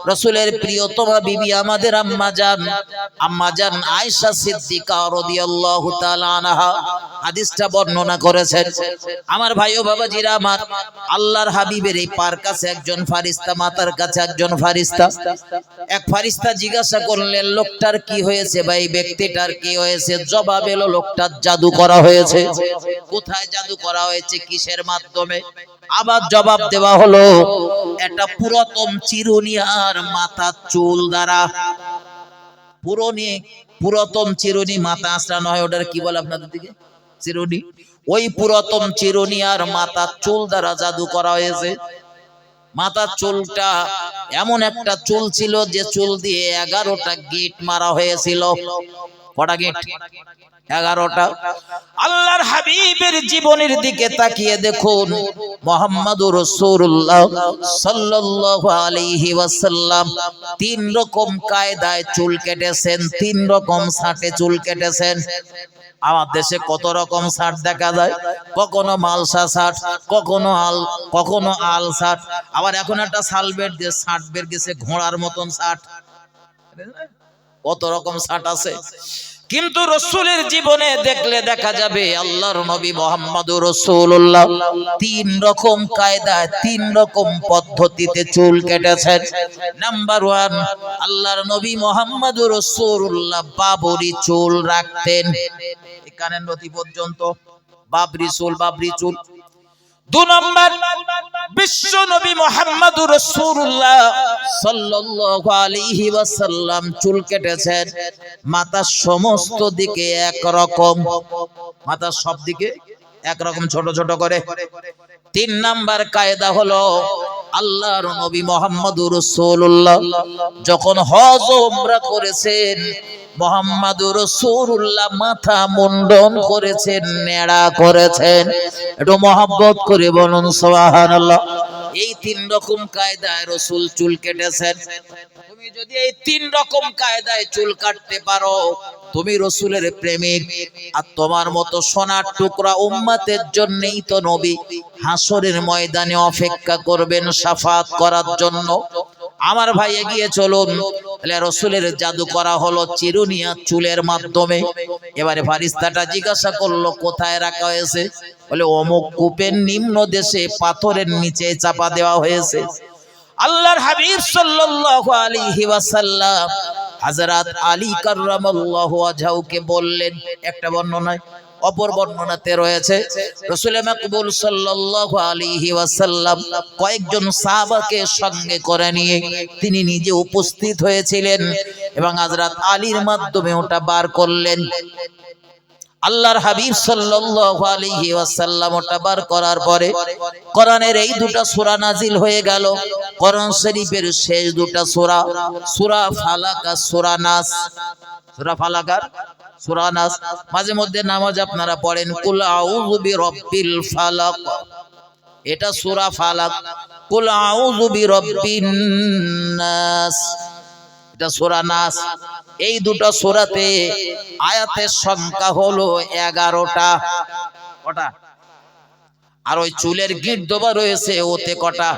রাসূলের প্রিয়তমা বিবি আমাদের আম্মা জান আয়েশা সিদ্দিকা রাদিয়াল্লাহু তাআলা আনহা হাদিসটা বর্ণনা করেছেন। আমার ভাই ও বাবাজিরা আমার, আল্লাহর হাবিবের এই পার কাছে একজন ফারিস্তা, মাথার কাছে একজন ফারিস্তা। এক ফারিস্তা জিজ্ঞাসা করলেন, লোকটার কি হয়েছে বা এই ব্যক্তিটার কি হয়েছে। জবাব এলো, লোকটার জাদু করা হয়েছে। কোথায় জাদু করা হয়েছে, কিসের মাধ্যমে। আবার জবাব দেওয়া হলো, একটা পুরাতন চিরুনি আর মাথার চুল দ্বারা। পুরাতন চিরুনি, মাথা আঁচড়ানো হয়, ওটার কি বলে আপনাদের দিকে, চিরুনি। ওই পুরাতন চিরুনি আর মাথার চুল দ্বারা জাদু করা হয়েছে। মাথার চুলটা এমন একটা চুল ছিল যে চুল দিয়ে 11টা গিট মারা হয়েছিল। কটা গিট? 11টা। আল্লাহর হাবিবের জীবনের দিকে তাকিয়ে দেখুন, মুহাম্মদুর রাসূলুল্লাহ সাল্লাল্লাহু আলাইহি ওয়াসাল্লাম 3 রকম কায়দায় চুল কেটেছেন, 3 রকম ছাঁটে চুল কেটেছেন। আমার দেশে কত রকম ছাট দেখা যায়, কখনো মালসা ছাট, কখনো আল ছাট, আবার এখন একটা সালবেট দিয়ে ছাট বের গেছে, ঘোড়ার মতন ছাট। কত রকম ছাট আছে। কিন্তু রাসূলের জীবনে দেখলে দেখা যাবে আল্লাহর নবী মুহাম্মদুর রাসূলুল্লাহ 3 রকম কায়দায় 3 রকম পদ্ধতিতে চুল কেটেছেন। নাম্বার 1, আল্লাহর নবী মুহাম্মদুর রাসূলুল্লাহ বাবরি চুল রাখতেন, কানের নথি পর্যন্ত বাবরি চুল। 2 নম্বর, বিশ্ব নবী মুহাম্মদুর রাসূলুল্লাহ সাল্লাল্লাহু আলাইহি ওয়াসাল্লাম চুল কেটেছেন মাথার সমস্ত দিকে একরকম, মাথার সব দিকে একরকম ছোট ছোট করে। 3 নাম্বার কায়দা হলো, আল্লাহর নবী মুহাম্মদুর রাসূলুল্লাহ যখন হজ ও উমরা করেছেন, মুহাম্মদুর রাসূলুল্লাহ মাথা মুন্ডন করেছেন, নেড়া করেছেন। একটু মহব্বত করে বলুন সুবহানাল্লাহ। এই 3 রকম কায়দায় রাসূল চুল কেটেছেন। তুমি যদি এই 3 রকম কায়দায় চুল কাটতে পারো, তুমি রাসূলের প্রেমিক। আর তোমার মতো সোনার টুকরা উম্মতের জন্যই তো নবী হাসরের ময়দানে অপেক্ষা করবেন শাফাত করার জন্য। আমার ভাই এগিয়ে চলুন। তাহলে রাসূলের জাদু করা হলো চিরুনিয়া চুলের মাধ্যমে। এবারে ফারিস্তাটা জিজ্ঞাসা করলো, কোথায় রাখা হয়েছে? বলে, অমুক কূপের নিম্ন দেশে পাথরের নিচে চাপা দেওয়া হয়েছে। আল্লাহর হাবিব সাল্লাল্লাহু আলাইহি ওয়াসাল্লাম হযরত আলী কাররামাল্লাহু ওয়াজহাকে বললেন, একটা বর্ণনায় অপর বর্ণনাতে রয়েছে রাসূল মাকবুল সাল্লাল্লাহু আলাইহি ওয়াসাল্লাম কয়েকজন সাহাবাকে সঙ্গে করে নিয়ে তিনি নিজে উপস্থিত হয়েছিলেন এবং হযরত আলীর মাধ্যমে ওটা বার করলেন। আল্লাহর হাবিব সাল্লাল্লাহু আলাইহি ওয়াসাল্লাম ওটা বার করার পরে কোরআনের এই দুটো সূরা নাজিল হয়ে গেল। কোরআন শরীফের শেষ দুটো সূরা, সূরা ফালাক আর সূরা নাস। সূরা ফালাক আর সূরা নাস। মাঝে মধ্যে নামাজ আপনারা পড়েন কুল আউযু বিরাব্বিল ফালাক, এটা সূরা ফালাক। কুল আউযু বিরাব্বিন নাস, এটা সূরা নাস। এই দুটো সূরাতে আয়াতের সংখ্যা হলো 11টা। কটা? আর ওই চুলের গিট দেওয়া রয়েছে ওতে কটা?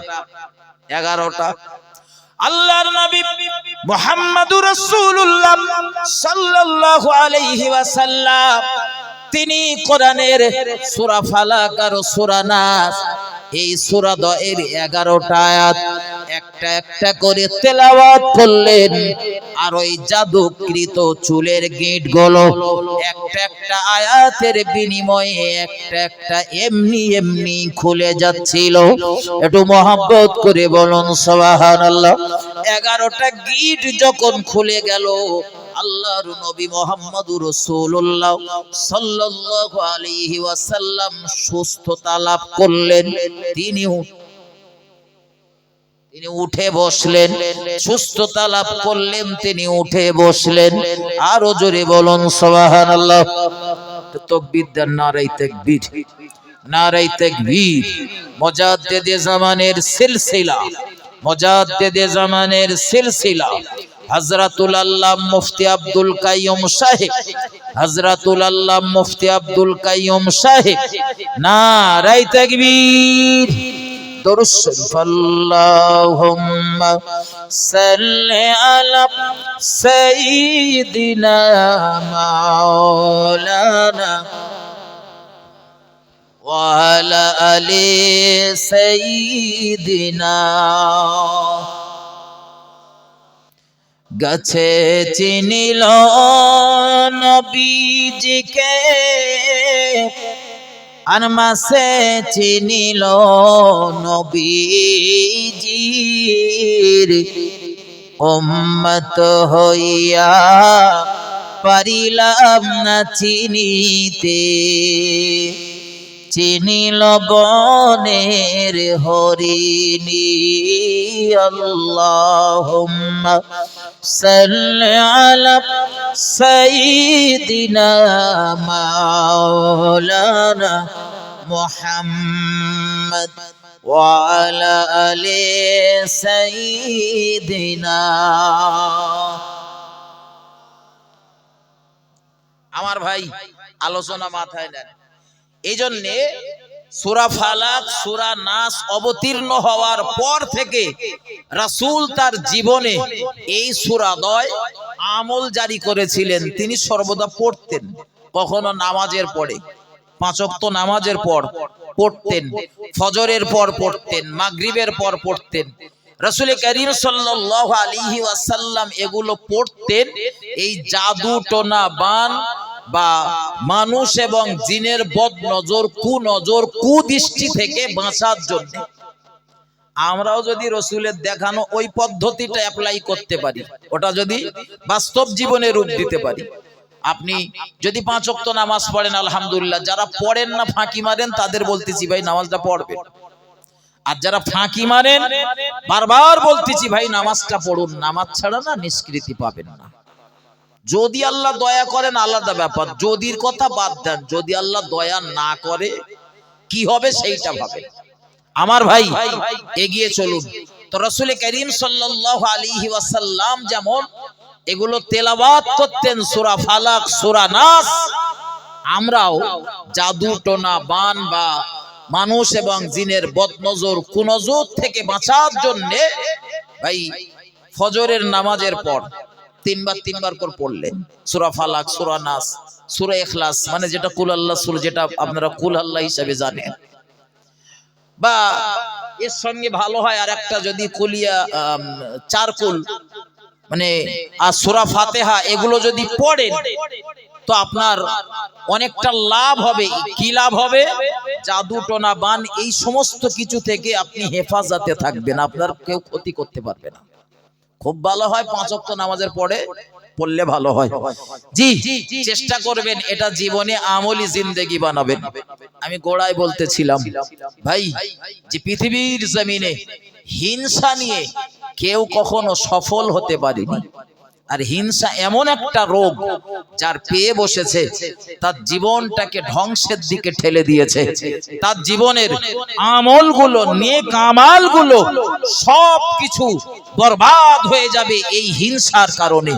11টা। আল্লাহর নবী মুহাম্মদুর রাসূলুল্লাহ সাল্লাল্লাহু আলাইহি ওয়াসাল্লাম তিনি কোরআনের সূরা ফালাক আর সূরা নাস এই সূরা এর 11টা আয়াত একটা একটা করে তেলাওয়াত করলেন। আর ওই জাদুকৃত চুলের গিঁটগুলো একটা একটা আয়াতের বিনিময়ে একটা একটা এমনি এমনি খুলে যাচ্ছিল। একটু মহব্বত করে বলুন সুবহানাল্লাহ। 11টা গিঁট যখন খুলে গেল আল্লাহর নবী মুহাম্মদুর রাসূলুল্লাহ সাল্লাল্লাহু আলাইহি ওয়াসাল্লাম সুস্থতা লাভ করলেন। তিনি উঠে বসলেন, সুস্থতা লাভ করলেন, তিনি উঠে বসলেন। আরো জোরে বলুন সুবহানাল্লাহ। তাকবীর দেন, নারায়ে তাকবীর, নারায়ে তাকবীর। মুজাদ্দিদে জামানের সিলসিলা, মুজাদ্দিদে জামানের সিলসিলা হযরতুল আল্লামা মুফতি আব্দুল কাইয়ুম সাহেব, হযরতুল আল্লামা মুফতি আব্দুল কাইয়ুম সাহেব, নারায়ে তাকবীর। দরুদ শরীফ। আল্লাহুম্মা সাল্লি আলা সাইয়্যিদিনা মাওলানা ওয়া আলা আলি সাইয়্যিদিনা। গাছে চিনিল নবীজিকে আর মাসে চিনিল নবীজির উম্মত হইয়া পারিলাম না চিনিতে। চিনিল বনের হরিণী। আল্লাহুম্মা সাল্লি আলা সাইয়্যিদিনা মাওলানা মুহাম্মদ ওয়া আলা আলি সাইয়্যিদিনা। আমার ভাই আলোচনা মাথায় নেন। এই জন্যে সূরা ফালাক সূরা নাস অবতীর্ণ হওয়ার পর থেকে রাসূল তার জীবনে এই সূরাদ্বয় আমল জারি করেছিলেন। তিনি সর্বদা পড়তেন, কখনো নামাজের পরে, 5 ওয়াক্ত নামাজের পর পড়তেন, ফজরের পর পড়তেন, মাগরিবের পর পড়তেন। রাসূল করিম সাল্লাল্লাহু আলাইহি ওয়াসাল্লাম এগুলো পড়তেন এই জাদু টোনা বান বা মানুষ এবং জিনের বদনজর, কুনজর, কুদৃষ্টি থেকে বাঁচার জন্য। আমরাও যদি রাসূলের দেখানো ওই পদ্ধতিটা অ্যাপ্লাই করতে পারি, ওটা যদি বাস্তব জীবনে রূপ দিতে পারি। আপনি যদি 5 ওয়াক্ত নামাজ পড়েন আলহামদুলিল্লাহ, যারা পড়েন না ফাঁকি মারেন তাদের বলতেছি ভাই নামাজটা পড়বেন। আর যারা ফাঁকি মারেন বারবার বলতেছি ভাই নামাজটা পড়ুন, নামাজ ছাড়া না নিষ্কৃতি পাবেন না। যদি আল্লাহ দয়া করেন আলাদা ব্যাপার, যদির কথা বাদ দেন। যদি আল্লাহ দয়া না করে কি হবে সেইটা ভাবেন। আমার ভাই এগিয়ে চলুন। তো রাসূল করিম সাল্লাল্লাহু আলাইহি ওয়াসাল্লাম যেমন এগুলো তেলাওয়াত করতেন সূরা ফালাক সূরা নাস, আমরাও জাদু টোনা বান বা মানুষ এবং জিনের বদনজর কুনজর থেকে বাঁচার জন্য ভাই ফজরের নামাজের পর 3 বার করে পড়লেন সূরা ফালাক সূরা নাস সূরা ইখলাস, মানে যেটা কুল আল্লাহ সূরা, যেটা আপনারা কুল আল্লাহ হিসেবে জানেন। বা এর সঙ্গে ভালো হয় আর একটা যদি কুলিয়া 4 কুল মানে আর সূরা ফাতিহা এগুলো যদি পড়েন তো আপনার অনেকটা লাভ হবে। কি লাভ হবে? জাদু টোনা বান এই সমস্ত কিছু থেকে আপনি হেফাজতে থাকবেন, আপনার কেউ ক্ষতি করতে পারবে না। খুব ভালো হয় 5 ওয়াক্ত নামাজের পড়ে পড়লে ভালো হয়। জি, চেষ্টা করবেন এটা জীবনে আমলি জিন্দেগি বানাবেন। আমি গোড়ায় বলতেছিলাম ভাই, যে পৃথিবীর জমিনে হিংসা নিয়ে কেউ কখনো সফল হতে পারেনি। আর হিংসা এমন একটা রোগ যার পেয়ে বসেছে, তার জীবনটাকে ধ্বংসের দিকে ঠেলে দিয়েছে। তার জীবনের আমলগুলো, নেক আমালগুলো সবকিছু বরবাদ হয়ে যাবে এই হিংসার কারণে।